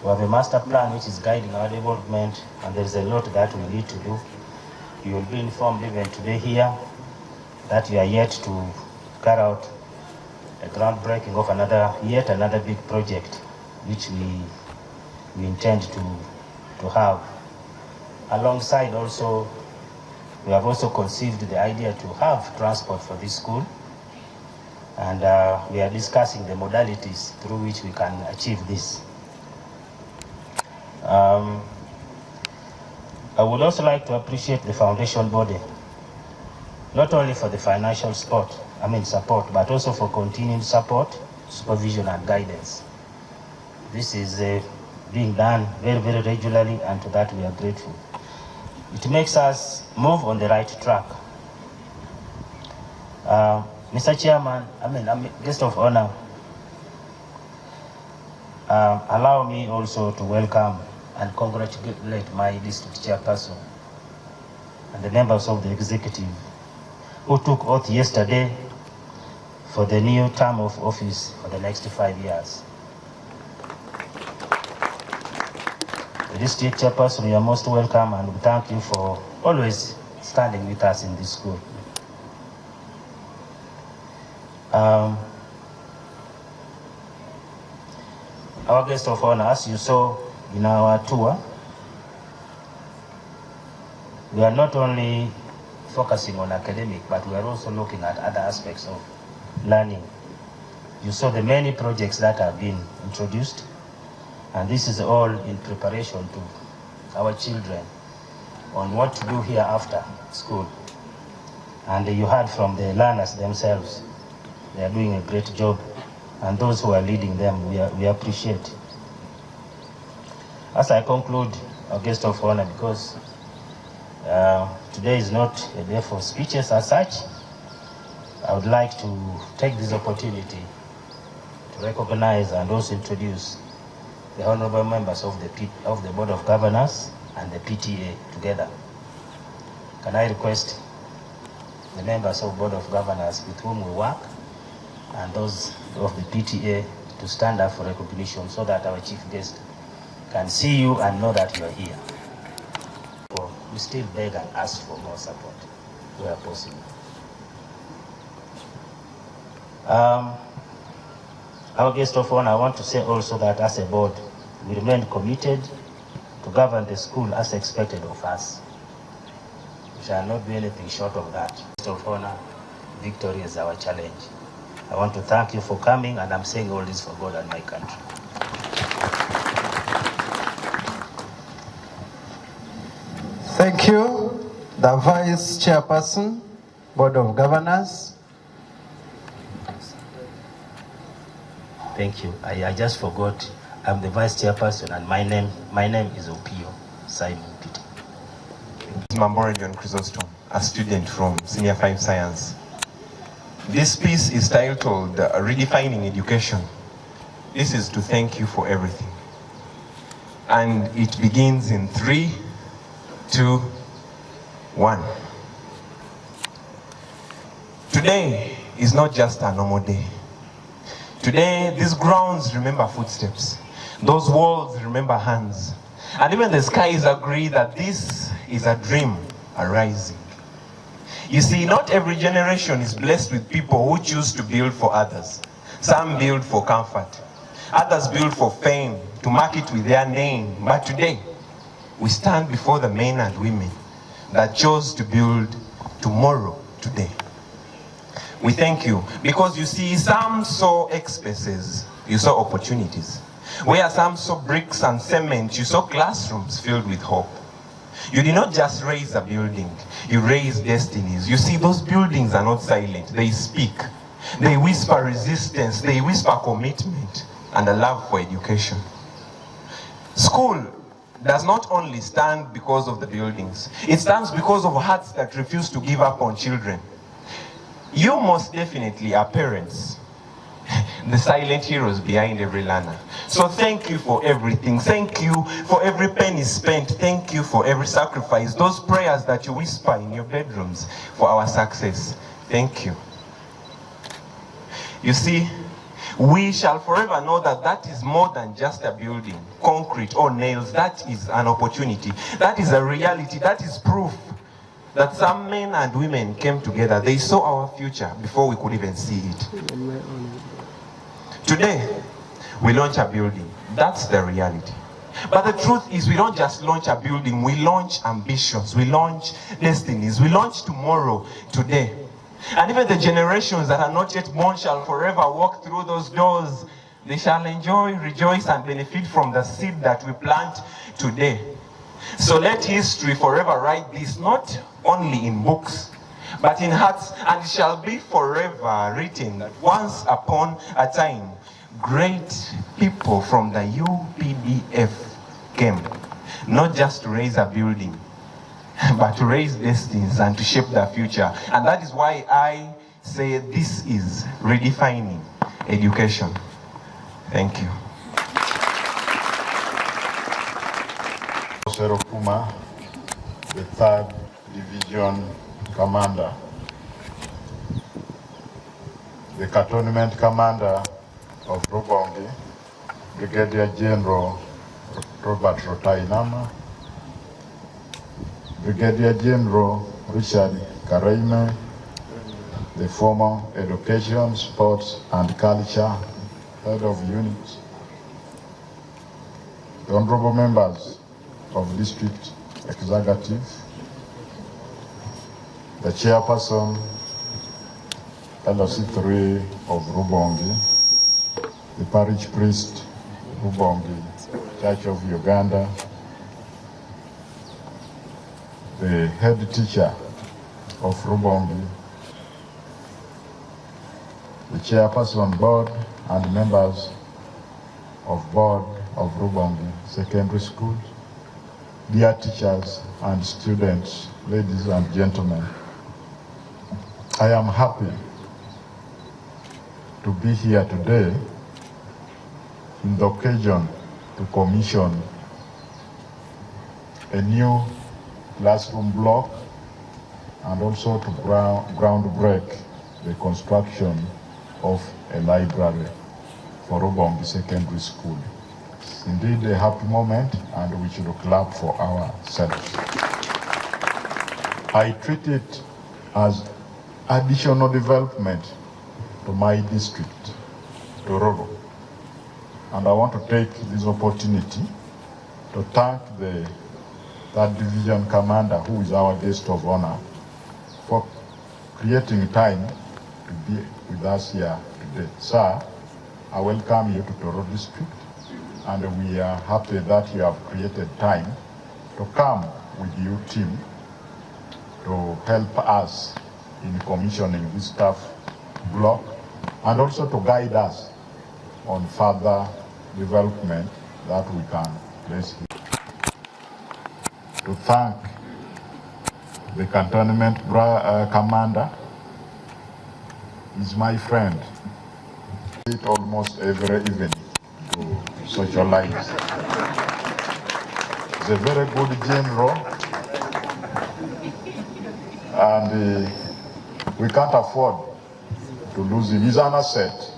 We have a master plan which is guiding our development, and there is a lot that we need to do. You will be informed even today here that we are yet to carry out a groundbreaking of yet another big project, which we we intend to have. Alongside also, we have also conceived the idea to have transport for this school, and we are discussing the modalities through which we can achieve this. I would also like to appreciate the foundation body, not only for the financial support, but also for continued support, supervision and guidance. This is being done very, very regularly, and to that we are grateful. It makes us move on the right track. Mr. Chairman, guest of honor, allow me also to welcome and congratulate my district chairperson and the members of the executive who took oath yesterday for the new term of office for the next 5 years. The district chairperson, you are most welcome, and we thank you for always standing with us in this school. Our guest of honor, as you saw in our tour, we are not only focusing on academic, but we are also looking at other aspects of learning. You saw the many projects that have been introduced, and this is all in preparation to our children on what to do here after school. And you heard from the learners themselves, they are doing a great job, and those who are leading them, we appreciate. As I conclude, our guest of honor, because today is not a day for speeches as such, I would like to take this opportunity to recognize and also introduce the honorable members of the Board of Governors and the PTA together. Can I request the members of Board of Governors with whom we work and those of the PTA to stand up for recognition so that our chief guest can see you and know that you are here. We still beg and ask for more support where possible. Our guest of honor, I want to say also that as a board, we remain committed to govern the school as expected of us. We shall not do anything short of that. Guest of honor, victory is our challenge. I want to thank you for coming, and I'm saying all this for God and my country. Thank you, the Vice Chairperson, Board of Governors. Thank you. I just forgot. I'm the Vice Chairperson, and my name is Opio Simon Peter. Mambore John Chrysostom, a student from Senior 5 Science. This piece is titled Redefining Education. This is to thank you for everything. And it begins in 3, 2, 1. Today is not just a normal day. Today, these grounds remember footsteps. Those walls remember hands. And even the skies agree that this is a dream arising. You see, not every generation is blessed with people who choose to build for others. Some build for comfort. Others build for fame, to mark it with their name. But today, we stand before the men and women that chose to build tomorrow today. We thank you because you see, some saw expenses, you saw opportunities. Where some saw bricks and cement, you saw classrooms filled with hope. You did not just raise a building, you raised destinies. You see, those buildings are not silent, they speak. They whisper resistance, they whisper commitment and a love for education. School does not only stand because of the buildings, it stands because of hearts that refuse to give up on children. You most definitely are parents, the silent heroes behind every learner. So thank you for everything. Thank you for every penny spent. Thank you for every sacrifice. Those prayers that you whisper in your bedrooms for our success. Thank you. You see, we shall forever know that that is more than just a building, concrete or nails. That is an opportunity. That is a reality. That is proof that some men and women came together. They saw our future before we could even see it. Today, we launch a building. That's the reality. But the truth is, we don't just launch a building, we launch ambitions, we launch destinies, we launch tomorrow, today. And even the generations that are not yet born shall forever walk through those doors. They shall enjoy, rejoice, and benefit from the seed that we plant today. So let history forever write this, not only in books, but in hearts, and it shall be forever written that once upon a time, great people from the UPDF came, not just to raise a building, but to raise destinies and to shape the future. And that is why I say this is redefining education. Thank you. Sserunkuma, the 3rd Division Commander, the Cantonment Commander of Rubongi, Brigadier General Robert Rotainama, Brigadier General Richard Karaime, the former Education, Sports and Culture Head of Unit, the honorable members of District Executive, the Chairperson, LC3 of Rubongi, the Parish Priest, Rubongi, Church of Uganda, the Head Teacher of Rubongi, the Chairperson Board and members of Board of Rubongi Secondary School, dear teachers and students, ladies and gentlemen, I am happy to be here today in the occasion to commission a new classroom block and also to ground break the construction of a library for Rubongi Secondary School. It's indeed a happy moment, and we should clap for ourselves. I treat it as additional development to my district, Tororo. And I want to take this opportunity to thank the 3rd Division Commander, who is our guest of honor, for creating time to be with us here today. Sir, I welcome you to Toro District, and we are happy that you have created time to come with your team to help us in commissioning this staff block and also to guide us on further development that we can place here. To thank the Cantonment Commander, is my friend. It almost every evening to socialize. He's a very good general, and we can't afford to lose him. He's an asset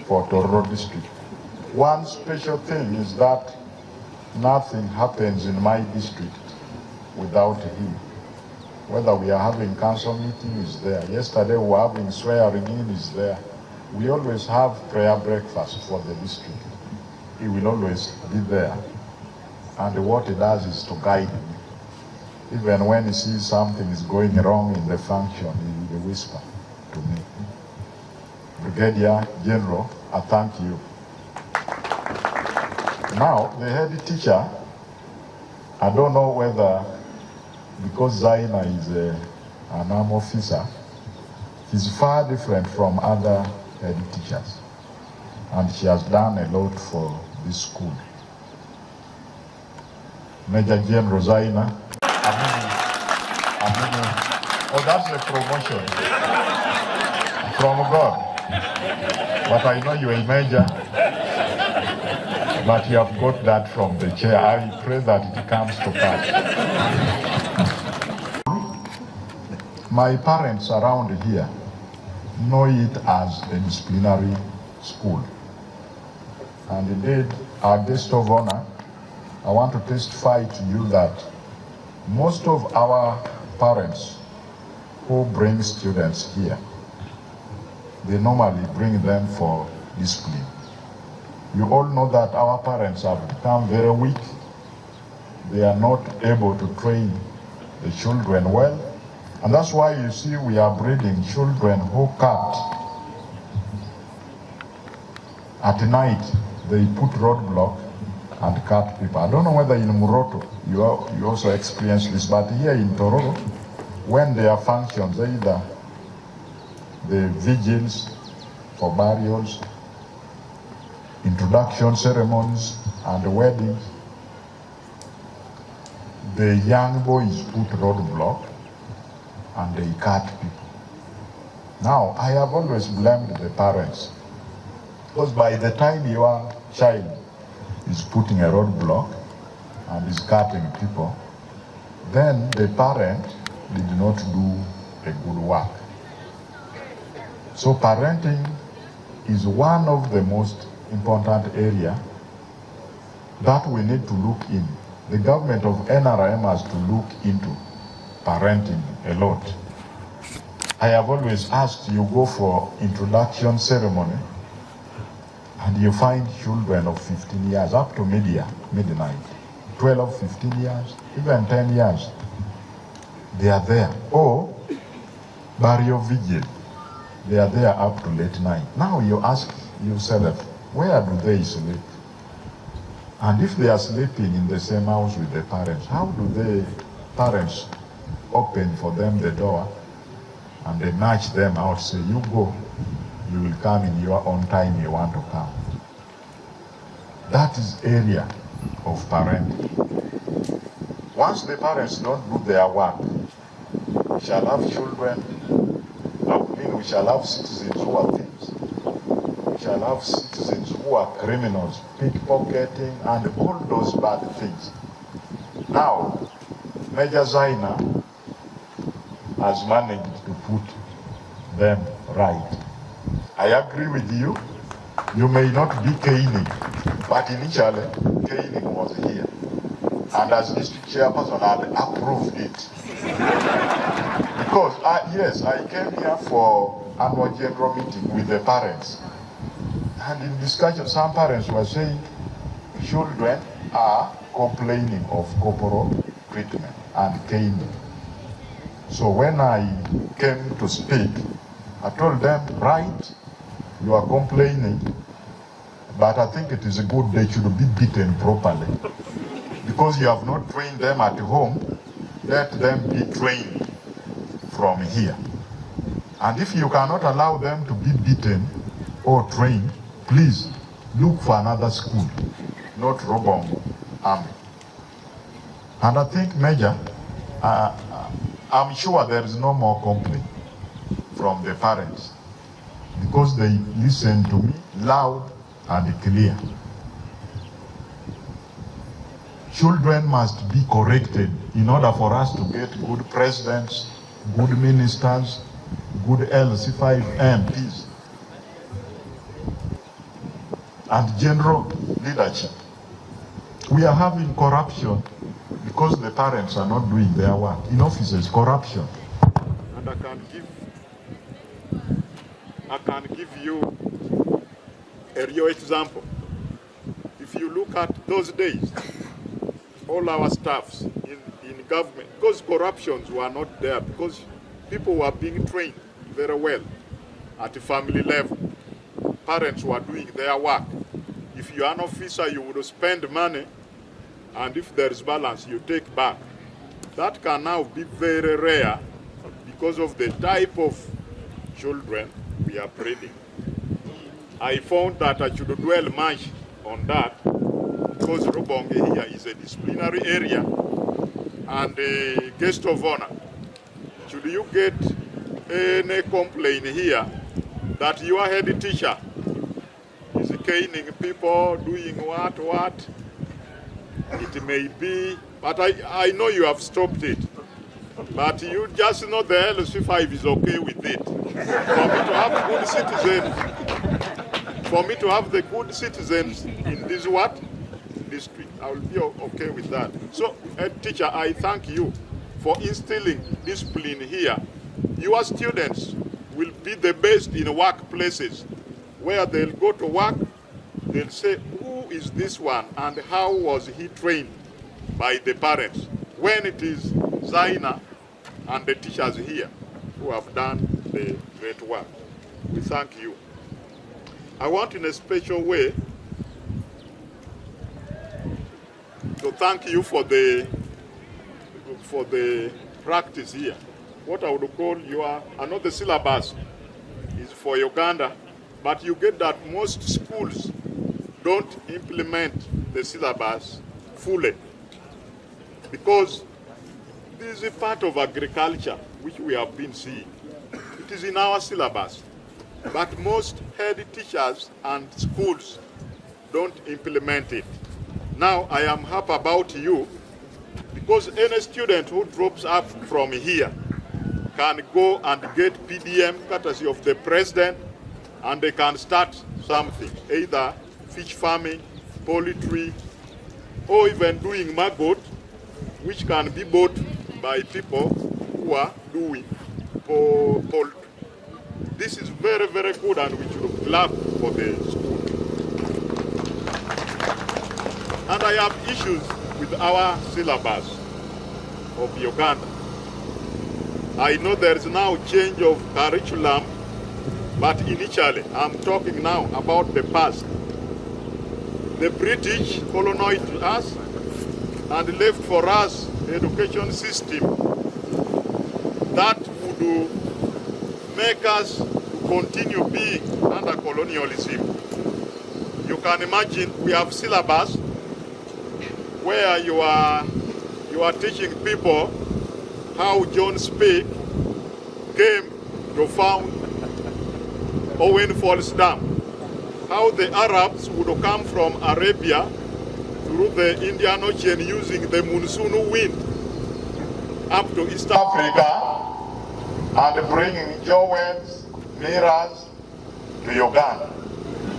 for Tororo District. One special thing is that nothing happens in my district without him. Whether we are having council meeting, is there. Yesterday we were having swearing in, is there. We always have prayer breakfast for the district. He will always be there. And what he does is to guide me. Even when he sees something is going wrong in the function, he will whisper to me. Brigadier General, I thank you. Now, the head teacher, I don't know whether, because Zaina is an arm officer, he's far different from other head teachers. And she has done a lot for this school. Major General Zaina, oh, that's a promotion from God. But I know you're a major, but you have got that from the chair. I pray that it comes to pass. My parents around here know it as a disciplinary school. And indeed, our guest of honor, I want to testify to you that most of our parents who bring students here, they normally bring them for discipline. You all know that our parents have become very weak. They are not able to train the children well. And that's why you see we are breeding children who cut. At night, they put roadblock and cut people. I don't know whether in Muroto you also experience this, but here in Tororo, when there are functions, either the vigils for burials, introduction ceremonies, and weddings, the young boys put roadblock and they cut people. Now, I have always blamed the parents, because by the time your child is putting a roadblock and is cutting people, then the parent did not do a good work. So parenting is one of the most important area that we need to look in. The government of NRM has to look into parenting a lot. I have always asked, you go for introduction ceremony and you find children of 15 years up to midnight, 12, 15 years, even 10 years. They are there. Or burial vigil, they are there up to late night. Now you ask yourself, where do they sleep? And if they are sleeping in the same house with the parents, how do the parents open for them the door and they nudge them out, say, you go, you will come in your own time you want to come. That is area of parenting. Once the parents don't do their work, we shall have children, we shall have citizens who are thieves. We shall have citizens who are criminals, pickpocketing, and all those bad things. Now, Major Zaina has managed to put them right. I agree with you. You may not be caning, but initially, caning was here. And as district chairperson, I approved it. Because, yes, I came here for annual general meeting with the parents. And in discussion, some parents were saying children are complaining of corporal treatment and caning. So when I came to speak, I told them, right, you are complaining, but I think it is good they should be beaten properly. Because you have not trained them at home, let them be trained from here. And if you cannot allow them to be beaten or trained, please look for another school, not Robong Army. And I think, Major, I'm sure there is no more complaint from the parents because they listen to me loud and clear. Children must be corrected in order for us to get good presidents, good ministers, good LC5 MPs, and general leadership. We are having corruption because the parents are not doing their work. In offices, corruption. And I can give you a real example. If you look at those days, all our staffs in government, because corruptions were not there, because people were being trained very well at the family level. Parents were doing their work. If you are an officer, you would spend money, and if there is balance, you take back. That can now be very rare because of the type of children we are breeding. I found that I should dwell much on that because Rubonge here is a disciplinary area and a guest of honor. Should you get any complaint here that your head teacher is caning people, doing what, it may be, but I know you have stopped it. But you just know the LC5 is okay with it. For me to have good citizens, for me to have the good citizens in this district, I will be okay with that. So, teacher, I thank you for instilling discipline here. Your students will be the best in workplaces where they'll go to work they'll say, who is this one and how was he trained by the parents? When it is Zaina and the teachers here who have done the great work. We thank you. I want in a special way to thank you for the practice here. What I would call I know the syllabus is for Uganda, but you get that most schools don't implement the syllabus fully because this is a part of agriculture which we have been seeing. It is in our syllabus, but most head teachers and schools don't implement it. Now I am happy about you because any student who drops up from here can go and get PDM courtesy of the president, and they can start something, either fish farming, poultry, or even doing maggot, which can be bought by people who are doing poultry. This is very, very good, and we should clap for the school. And I have issues with our syllabus of Uganda. I know there is now change of curriculum, but initially, I'm talking now about the past. The British colonized us and left for us an education system that would make us continue being under colonialism. You can imagine we have syllabus where you are teaching people how John Speke came to found Owen Falls Dam, how the Arabs would come from Arabia through the Indian Ocean using the monsoon wind up to East Africa and bringing jewels, mirrors to Uganda.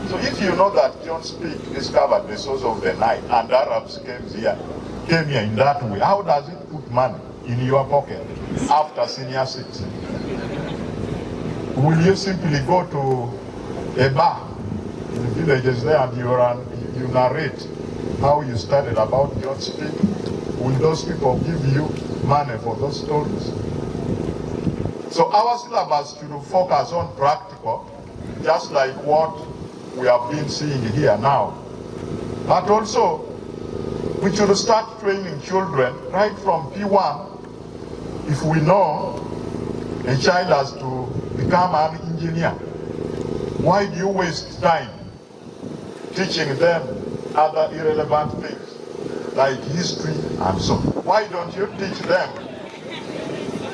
So if you know that John Speke discovered the source of the Nile and Arabs came here in that way, how does it put money in your pocket after senior citizen? Will you simply go to a bar in the villages there and you narrate how you studied about John Speke? Will those people give you money for those stories? So our syllabus should focus on practical, just like what we have been seeing here now. But also, we should start training children right from P1. If we know a child has to become an engineer, why do you waste time teaching them other irrelevant things like history and so on? Why don't you teach them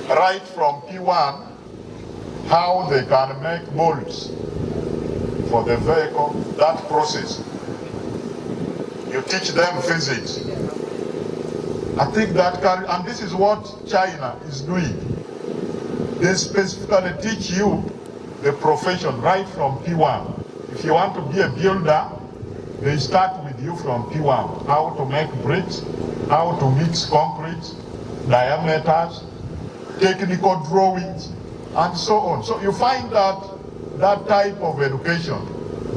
right from P1 how they can make molds for the vehicle, that process? You teach them physics. I think that and this is what China is doing. They specifically teach you the profession right from P1. If you want to be a builder, they start with you from P1. How to make bricks, how to mix concrete, diameters, technical drawings, and so on. So you find that type of education,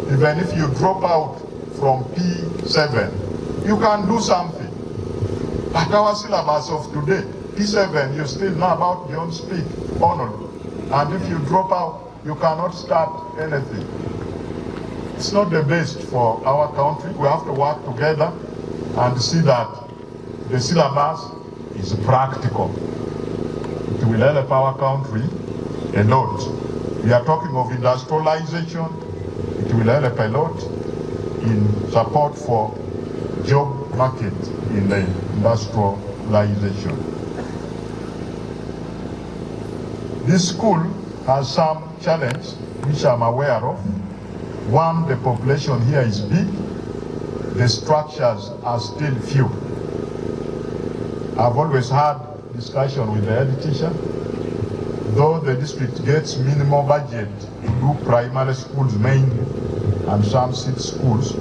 even if you drop out from P7, you can do something. But our syllabus of today, P7, you still know about John Speke only. And if you drop out, you cannot start anything. It's not the best for our country. We have to work together and see that the syllabus is practical. It will help our country a lot. We are talking of industrialization. It will help a lot in support for job market in the industrialization. This school has some challenge which I'm aware of. One, the population here is big. The structures are still few. I've always had discussion with the head teacher. Though the district gets minimal budget to do primary schools mainly and some city schools,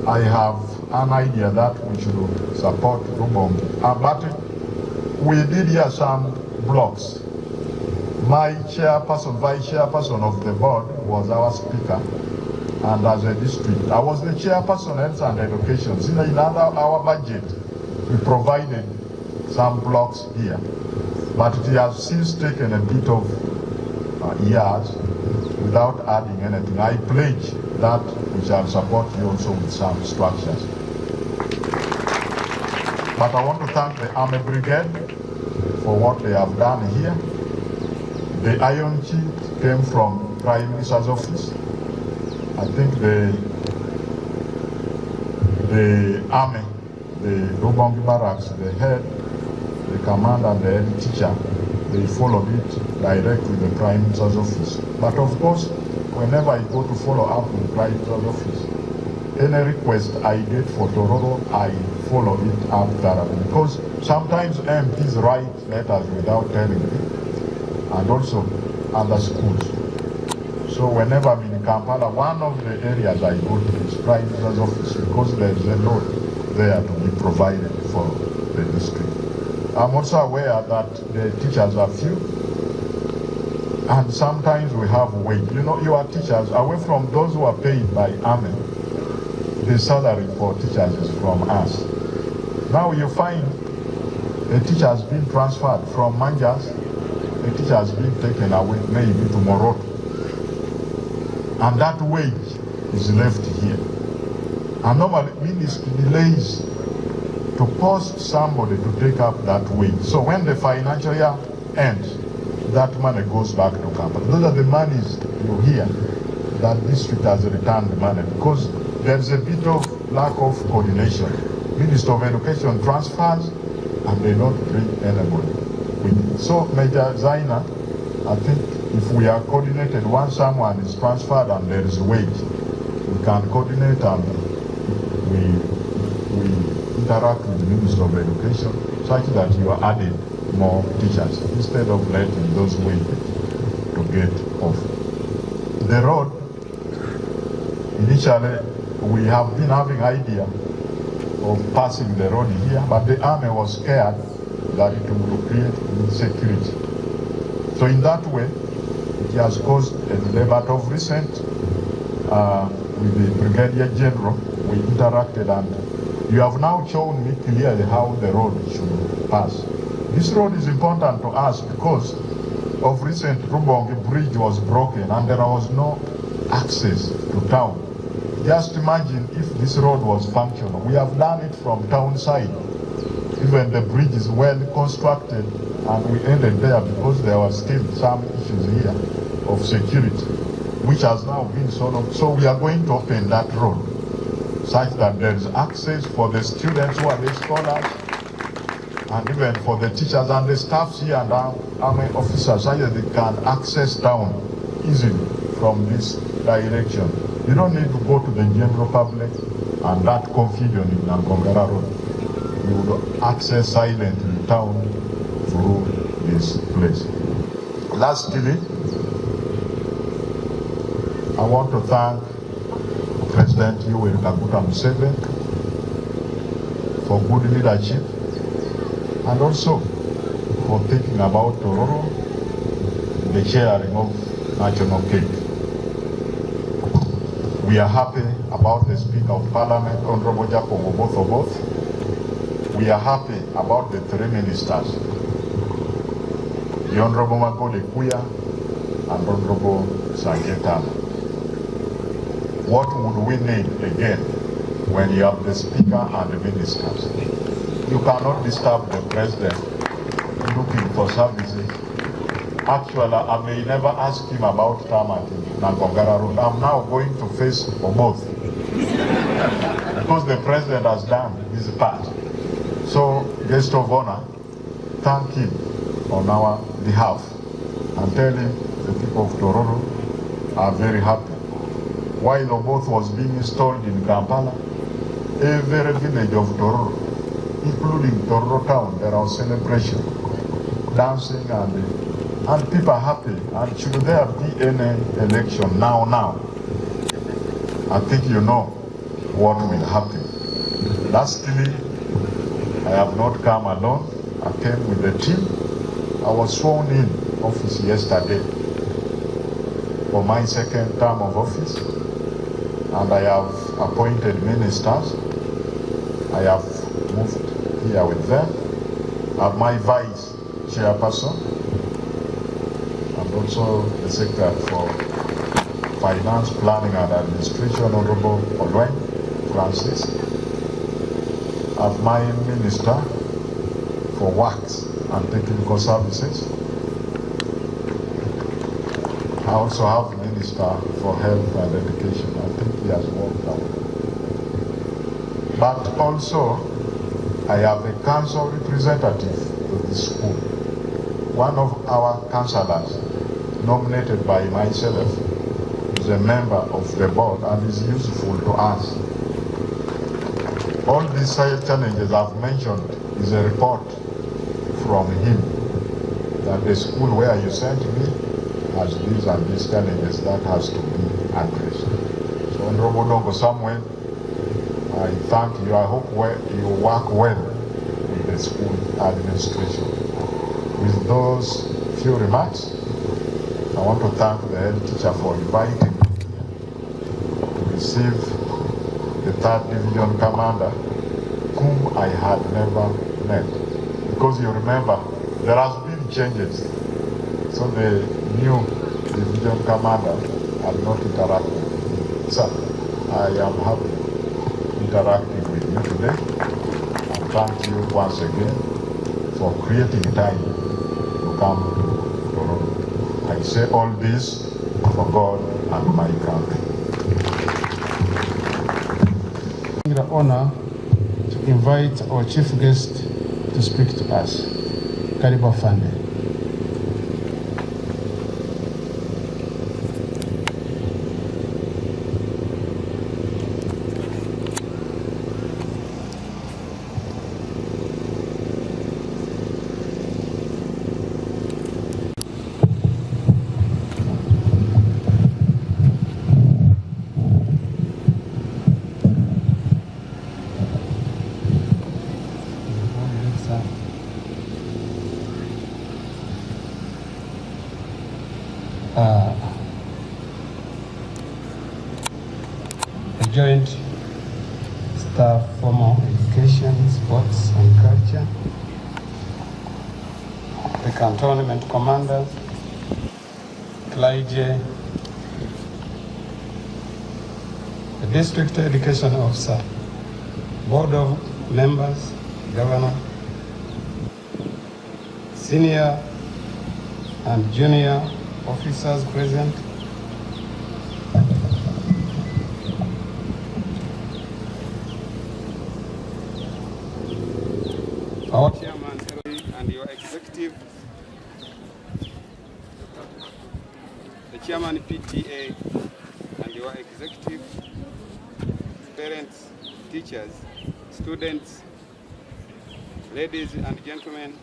I have an idea that we should support Rubom. But we did hear some blocks. My chairperson, vice chairperson of the board was our speaker. and as a district. I was the chairperson of Health and Education. In our budget, we provided some blocks here, but it has since taken a bit of years without adding anything. I pledge that we shall support you also with some structures. But I want to thank the Army Brigade for what they have done here. The Iron Chief came from Prime Minister's office. I think the Army, the Rubongi Barracks, the head, the commander and the head teacher, they followed it directly with the Prime Minister's office. But of course, whenever I go to follow up with the Prime Minister's office, any request I get for Tororo, I follow it up thoroughly. Because sometimes MPs write letters without telling me, and also other schools. So whenever I'm in Kampala, one of the areas I go to is Prime Minister's office, because there's a lot there to be provided for the district. I'm also aware that the teachers are few, and sometimes we have wait. You know, your teachers, away from those who are paid by Army, the salary for teachers is from us. Now you find a teacher has been transferred from Manjas, a teacher has been taken away maybe to Moroto, and that wage is left here. And normally ministry delays to post somebody to take up that wage. So when the financial year ends, that money goes back to Kampala. Those are the monies you hear that district has returned the money, because there's a bit of lack of coordination. Minister of Education transfers and they don't bring anybody with it. So Major Zaina, I think if we are coordinated, once someone is transferred and there is a wage, we can coordinate and we interact with the Minister of Education such that you are adding more teachers instead of letting those wages to get off. The road, initially we have been having idea of passing the road here, but the Army was scared that it will create insecurity. So in that way, it has caused a delay. But of recent, with the Brigadier General, we interacted, and you have now shown me clearly how the road should pass. This road is important to us because of recent Rubongi Bridge was broken and there was no access to town. Just imagine if this road was functional. We have done it from town side. Even the bridge is well constructed, and we ended there because there were still some issues here of security, which has now been solved. So we are going to open that road such that there is access for the students who are the scholars, and even for the teachers and the staffs here and our Army officers, so that they can access town easily from this direction. You don't need to go to the general public and that confusion in Nangongara Road. You would access silently town through this place. Lastly, I want to thank President Yoweri Kaguta Museveni for good leadership and also for thinking about Tororo, the sharing of national cake. We are happy about the Speaker of Parliament, Honorable Jacob Oboth. We are happy about the three ministers, the Honorable Magode Kuya and Honorable Sangetana. What would we need again when you have the Speaker and the ministers? You cannot disturb the President looking for services. Actually, I may never ask him about tarmac in Nangongara Road. I'm now going to face for both. Because the President has done his part. So, guest of honor, thank him on our behalf and tell him the people of Tororo are very happy. While Oboth was being installed in Kampala, every village of Tororo, including Tororo town, there was celebration, dancing, and people are happy. And should there be any election now, I think you know what will happen. Lastly, I have not come alone. I came with the team. I was sworn in office yesterday for my second term of office. and I have appointed ministers. I have moved here with them. I have my vice chairperson and also the secretary for finance, planning and administration, Honorable Olwen Francis. I have my minister for works and technical services. I also have Minister for Health and Education. I think he has worked out. But also, I have a council representative of the school. One of our councillors, nominated by myself, is a member of the board and is useful to us. All these challenges I've mentioned is a report from him that the school where you sent me has these and these challenges that has to be addressed. So Honorable Dongo Samuel, I thank you. I hope you work well with the school administration. With those few remarks, I want to thank the head teacher for inviting me to receive the 3rd Division Commander, whom I had never met. Because you remember, there has been changes. So the new division commander had not interacted with me. So I am happy interacting with you today. And thank you once again for creating time to come to Toronto. I say all this for God and my country. The honor to invite our chief guest to speak to us. Karibu Afande. The Joint Staff Formal Education, Sports and Culture, the Cantonment Commanders, Clyde, the District Education Officer, Board of Members, Governor, senior and junior officers present, our chairman and your executive, the chairman PTA and your executive, parents, teachers, students, ladies and gentlemen,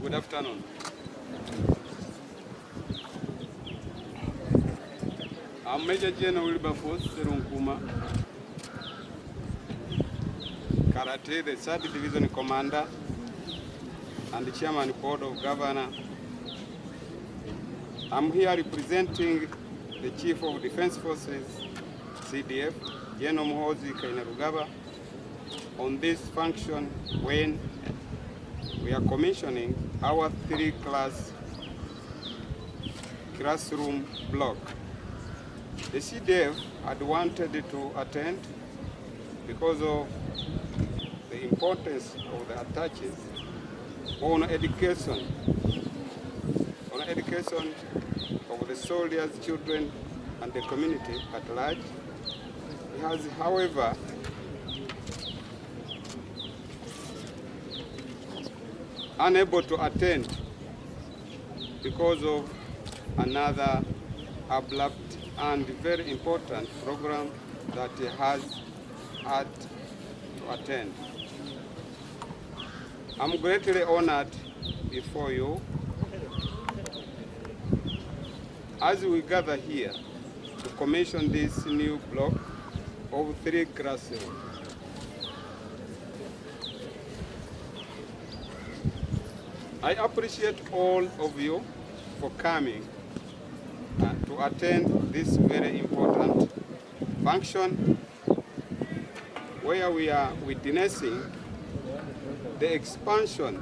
good afternoon. I'm Major General Wilberforce Sserunkuma, Karate, the 3rd Division Commander and the Chairman Board of Governors. I'm here representing the Chief of Defense Forces, CDF, General Muhoozi on this function when we are commissioning our 3-classroom block. The CDF had wanted to attend because of the importance of the attaches on education of the soldiers, children, and the community at large. It has, however, unable to attend because of another abrupt and very important program that he has had to attend. I'm greatly honored before you as we gather here to commission this new block of 3 classrooms. I appreciate all of you for coming to attend this very important function where we are witnessing the expansion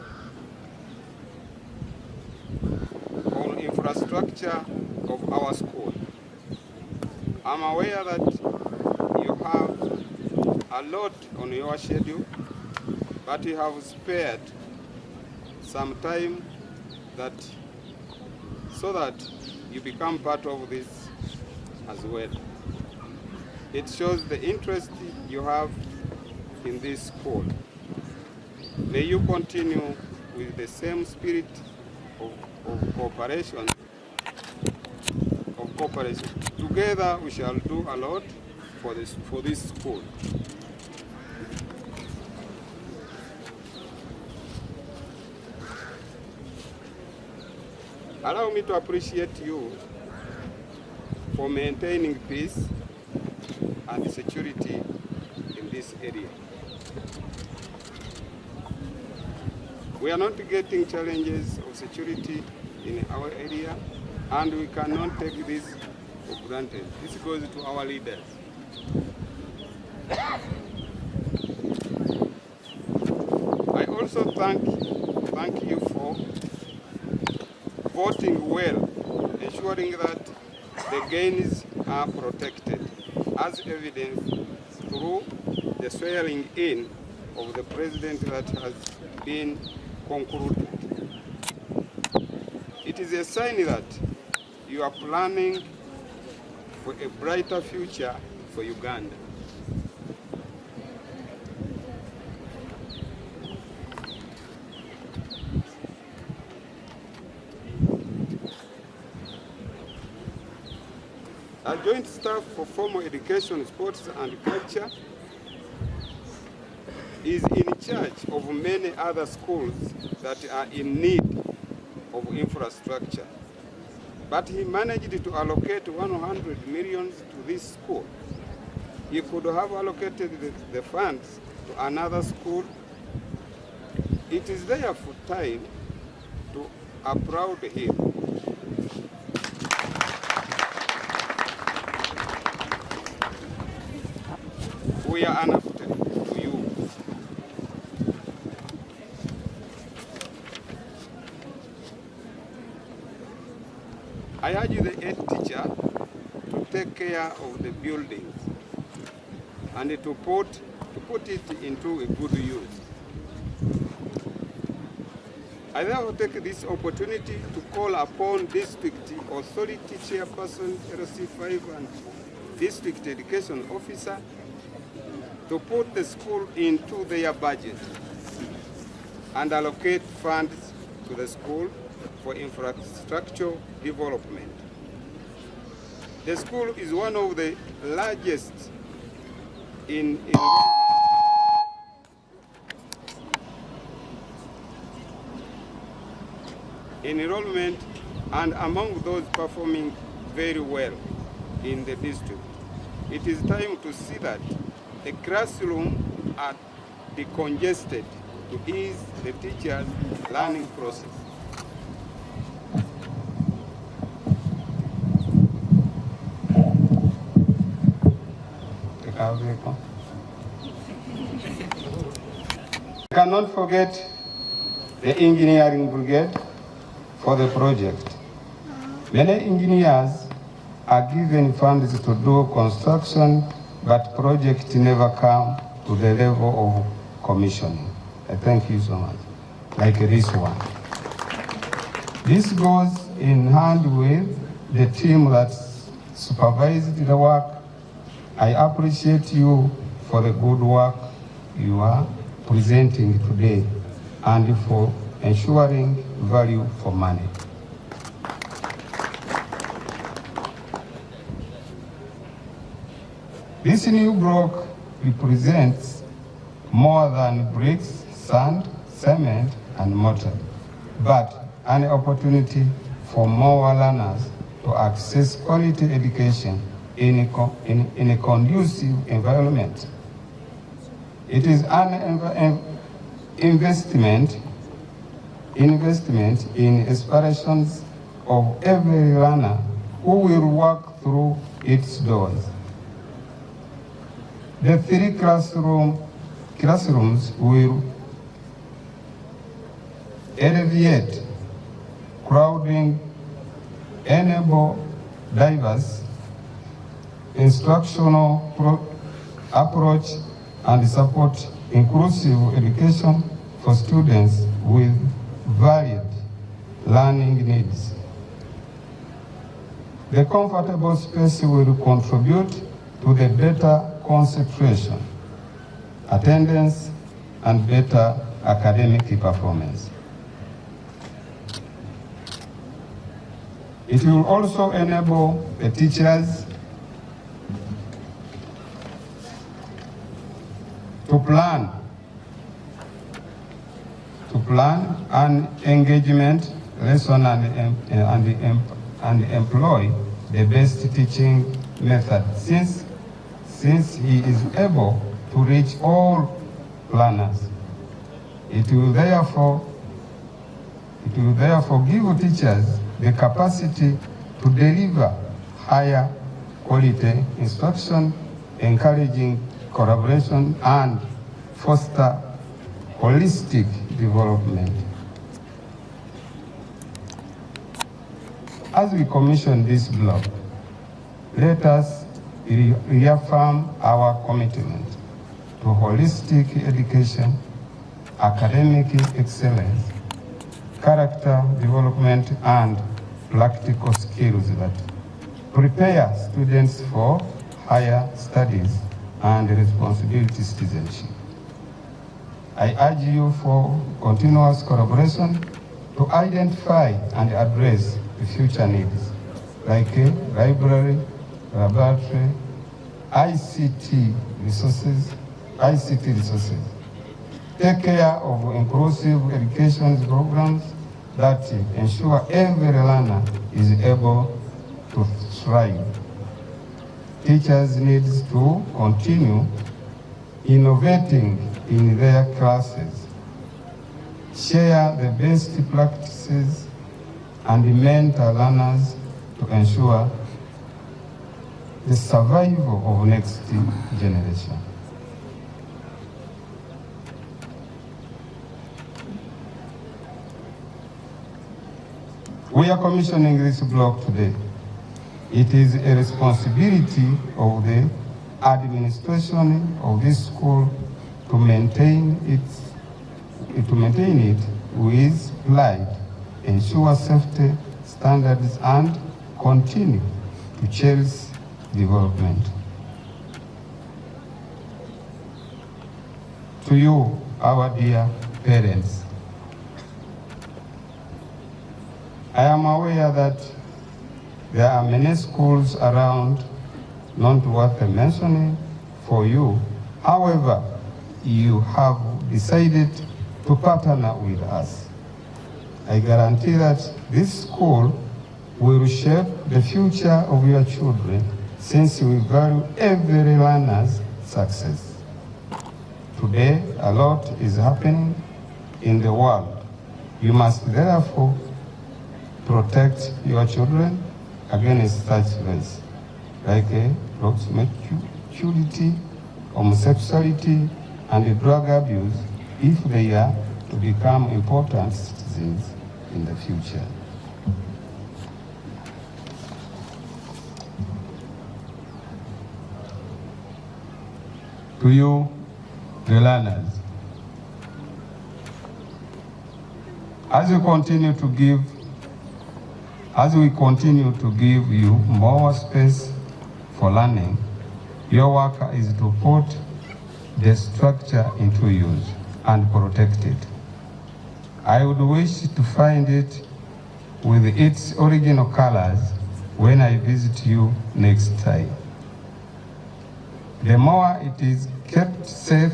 on infrastructure of our school. I'm aware that you have a lot on your schedule, but you have spared some time so that you become part of this as well. It shows the interest you have in this school. May you continue with the same spirit of cooperation. Together we shall do a lot for this school. Allow me to appreciate you for maintaining peace and security in this area. We are not getting challenges of security in our area, and we cannot take this for granted. This goes to our leaders. I also thank you for voting well, ensuring that the gains are protected, as evidenced through the swearing in of the president that has been concluded. It is a sign that you are planning for a brighter future for Uganda. A joint staff for formal education, sports and culture is in charge of many other schools that are in need of infrastructure. But he managed to allocate 100 million to this school. He could have allocated the funds to another school. It is therefore time to applaud him. We are unafraid to you. I urge the head teacher to take care of the buildings and to put it into a good use. I therefore take this opportunity to call upon District Authority Chairperson, LC5, and District Education Officer to put the school into their budget and allocate funds to the school for infrastructure development. The school is one of the largest in enrollment and among those performing very well in the district. It is time to see that the classroom are decongested to ease the teachers' learning process. I cannot forget the engineering brigade for the project. Many engineers are given funds to do construction, but projects never come to the level of commissioning. I thank you so much. Like this one. This goes in hand with the team that supervised the work. I appreciate you for the good work you are presenting today and for ensuring value for money. This new block represents more than bricks, sand, cement, and mortar, but an opportunity for more learners to access quality education in a conducive environment. It is an investment in aspirations of every learner who will walk through its doors. The 3 classrooms will alleviate crowding, enable diverse instructional approach, and support inclusive education for students with varied learning needs. The comfortable space will contribute to the better concentration, attendance, and better academic performance. It will also enable the teachers to plan an engagement lesson and employ the best teaching method since he is able to reach all learners. It will therefore give teachers the capacity to deliver higher quality instruction, encouraging collaboration and foster holistic development. As we commission this block, let us reaffirm our commitment to holistic education, academic excellence, character development, and practical skills that prepare students for higher studies and responsibility citizenship. I urge you for continuous collaboration to identify and address the future needs, like a library, laboratory, ICT resources. Take care of inclusive education programs that ensure every learner is able to thrive. Teachers need to continue innovating in their classes, share the best practices, and mentor learners to ensure the survival of next generation. We are commissioning this block today. It is a responsibility of the administration of this school to maintain it with pride, ensure safety standards, and continue to cherish development. To you, our dear parents, I am aware that there are many schools around not worth mentioning for you. However, you have decided to partner with us. I guarantee that this school will shape the future of your children, since we value every learner's success. Today, a lot is happening in the world. You must therefore protect your children against such threats, like promiscuity, homosexuality, and drug abuse, if they are to become important citizens in the future. To you, the learners, as we continue to give you more space for learning, your work is to put the structure into use and protect it. I would wish to find it with its original colors when I visit you next time. The more it is kept safe,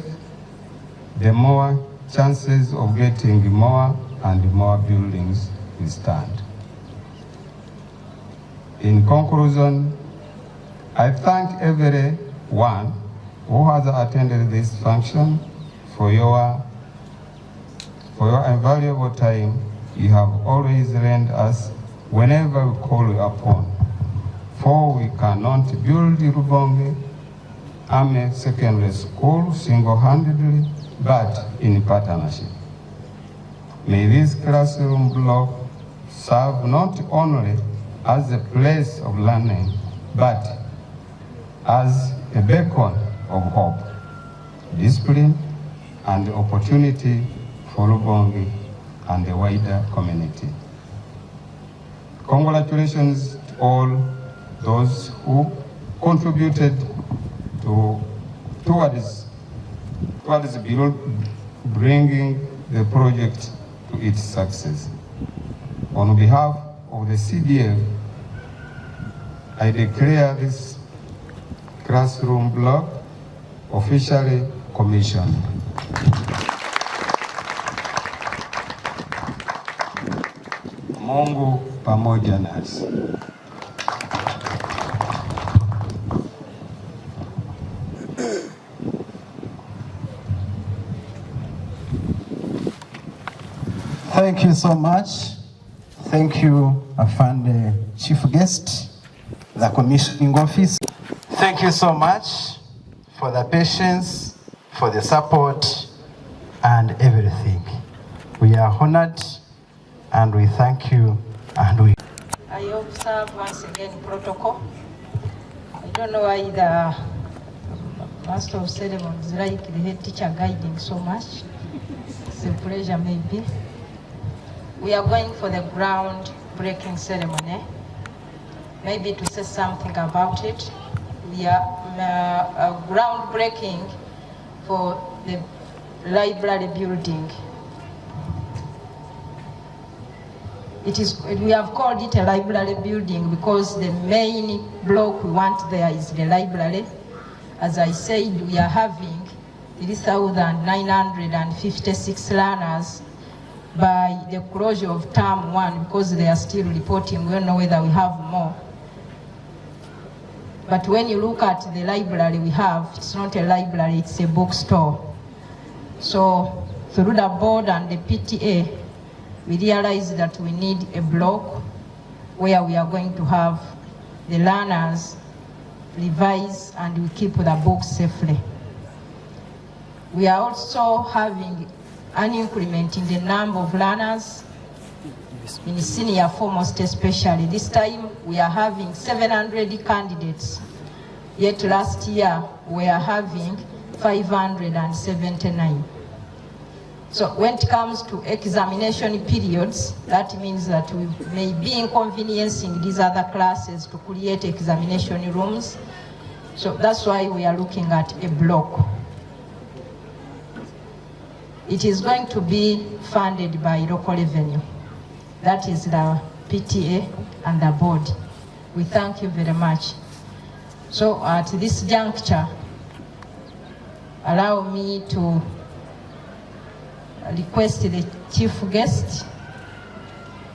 the more chances of getting more and more buildings will stand. In conclusion, I thank everyone who has attended this function for your invaluable time you have always lent us whenever we call you upon. for we cannot build Rubongi Army Secondary School single-handedly, but in partnership. May this classroom block serve not only as a place of learning, but as a beacon of hope, discipline, and opportunity for Rubongi and the wider community. Congratulations to all those who contributed towards bringing the project to its success. On behalf of the CDF, I declare this classroom block officially commissioned. Mungu pamoja nasi. Thank you so much. Thank you, Afande Chief Guest, the Commissioning Office. Thank you so much for the patience, for the support, and everything. We are honored, and we thank you, and we... I observe once again protocol. I don't know why the Master of Ceremonies like the head teacher guiding so much. It's a pleasure maybe. We are going for the ground-breaking ceremony. Maybe to say something about it. We are groundbreaking for the library building. We have called it a library building because the main block we want there is the library. As I said, we are having 3,956 learners by the closure of term 1 because they are still reporting. We don't know whether we have more. But when you look at the library we have, it's not a library, it's a bookstore. So through the board and the PTA, we realized that we need a block where we are going to have the learners revise and we keep the books safely. We are also having an increment in the number of learners in senior foremost especially. This time we are having 700 candidates, yet last year we are having 579. So when it comes to examination periods, that means that we may be inconveniencing these other classes to create examination rooms. So that's why we are looking at a block. It is going to be funded by local revenue. That is the PTA and the board. We thank you very much. So at this juncture, allow me to request the chief guest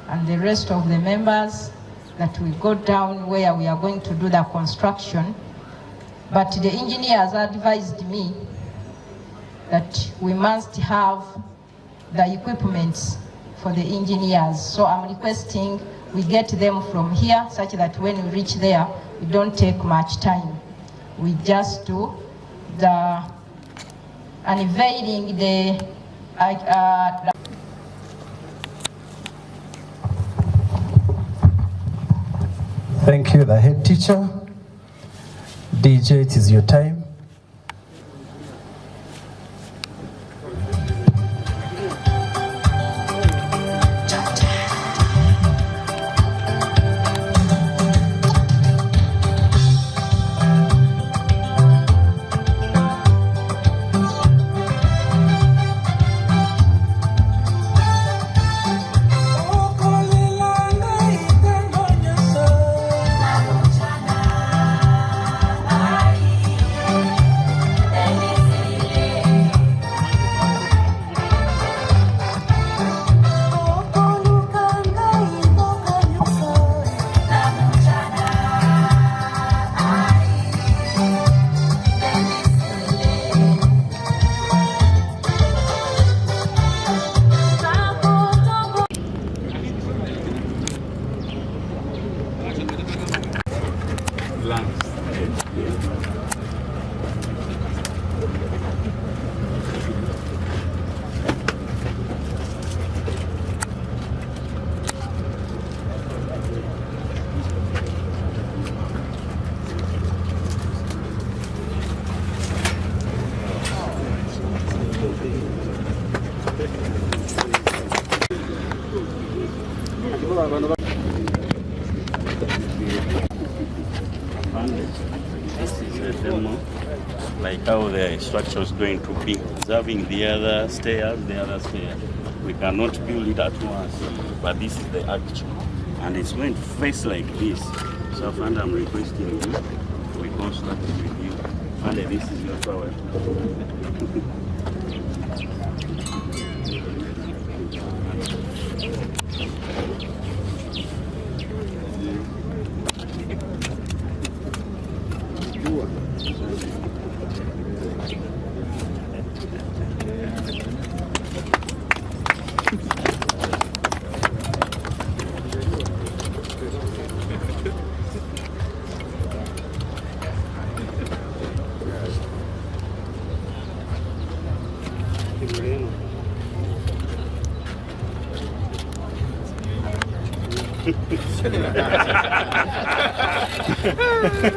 and the rest of the members that we go down where we are going to do the construction. But the engineers advised me that we must have the equipment for the engineers. So I'm requesting we get them from here such that when we reach there, we don't take much time. We just do the unveiling the Thank you, the head teacher. DJ, it is your time. Bye. lungs. This is a demo, like how the structure is going to be, observing the other stairs, We cannot build it at once, but this is the actual, and it's going to face like this. So, Fanda, I'm requesting you, we construct it with you. Fanda, this is your power.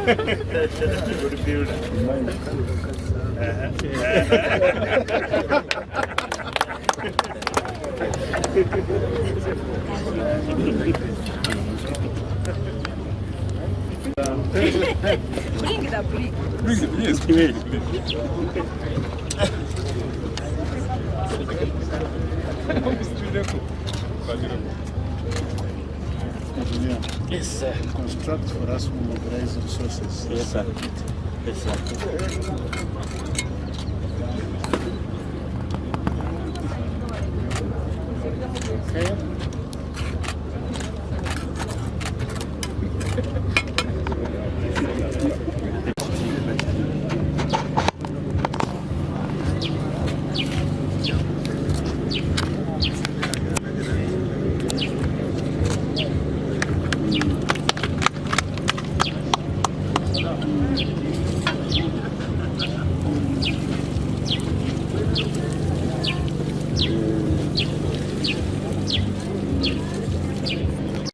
Good build. Bring the brick. Bring the Yes, sir. Construct for us, mobilize resources. Yes, sir. Yes, sir. Okay.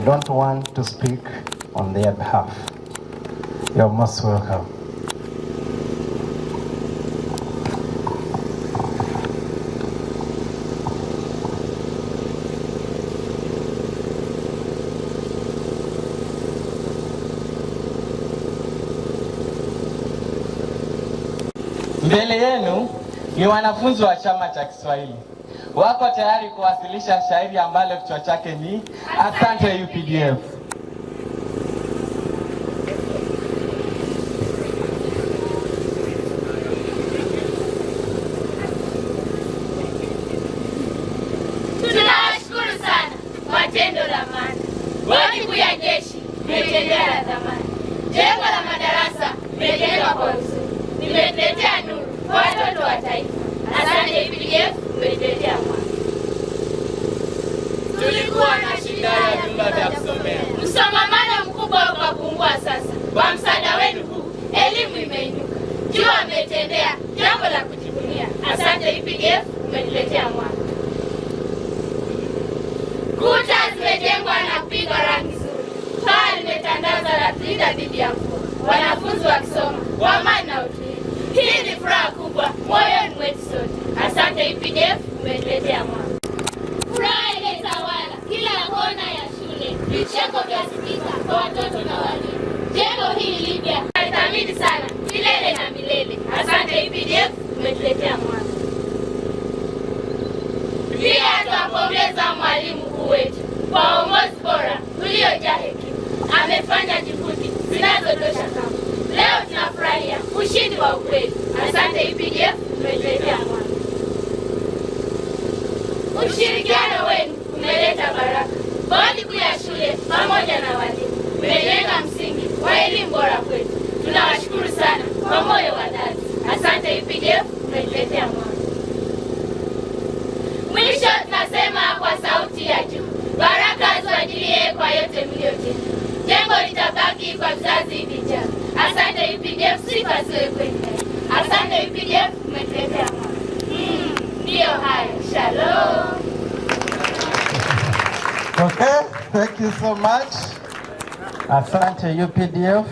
Don't want to speak on their behalf. You're most welcome. Mbele yenu ni wanafunzi wa chama cha Kiswahili. Wako tayari kuwasilisha shairi ambalo kichwa chake ni Asante UPDF. Tunawashukuru sana kwa tendo la maana. Bodi kuu ya jeshi mmetendea la dhamani. Jengo la madarasa mmejengwa kwa uzuri. Nimetuletea nuru kwa watoto wa taifa. Asante UPDF, mmetuletea mwanga. Tulikuwa na shida ya vyumba vya kusomea. Msongamano mkubwa ukapungua sasa. Kwa msaada wenu huu, elimu imeinuka. Jua mmetendea jambo la kujivunia. Asante UPDF, mmetuletea mwanga. Kuta zimejengwa na kupigwa rangi nzuri. Paa limetandazwa la kulinda dhidi ya mvua. Wanafunzi wakisoma kwa amani na utulivu. Hii ni furaha kubwa moyoni mwetu sote. Asante UPDF, umetuletea mwanga. Furaha imetawala kila kona ya shule. Vicheko vyasikika kwa watoto na walimu. Jengo hili lipya nalithamini sana milele na milele. Asante UPDF, umetuletea mwanga. Pia tuwapongeza mwalimu mkuu wetu kwa uongozi bora uliojaa hekima. Amefanya juhudi zinazotosha kama. Leo tunafurahia ushindi wa ukweli. Asante UPDF, umetuletea mwanga. Ushirikiano wenu umeleta baraka. Bodi kuu ya shule pamoja na walimu umejenga msingi wa elimu bora kwetu. Tunawashukuru sana kwa moyo wa dhati. Asante UPDF, umetuletea mwanga. Mwisho tunasema kwa sauti ya juu, baraka ziwajilie kwa yote mliotenda. Jengo litabaki kwa vizazi vijavyo. Asante UPDF, sifa ziwe kwenu. Asante UPDF, umetuletea mwanga. Ndio hayo. Shalom. Okay, thank you so much. Asante UPDF.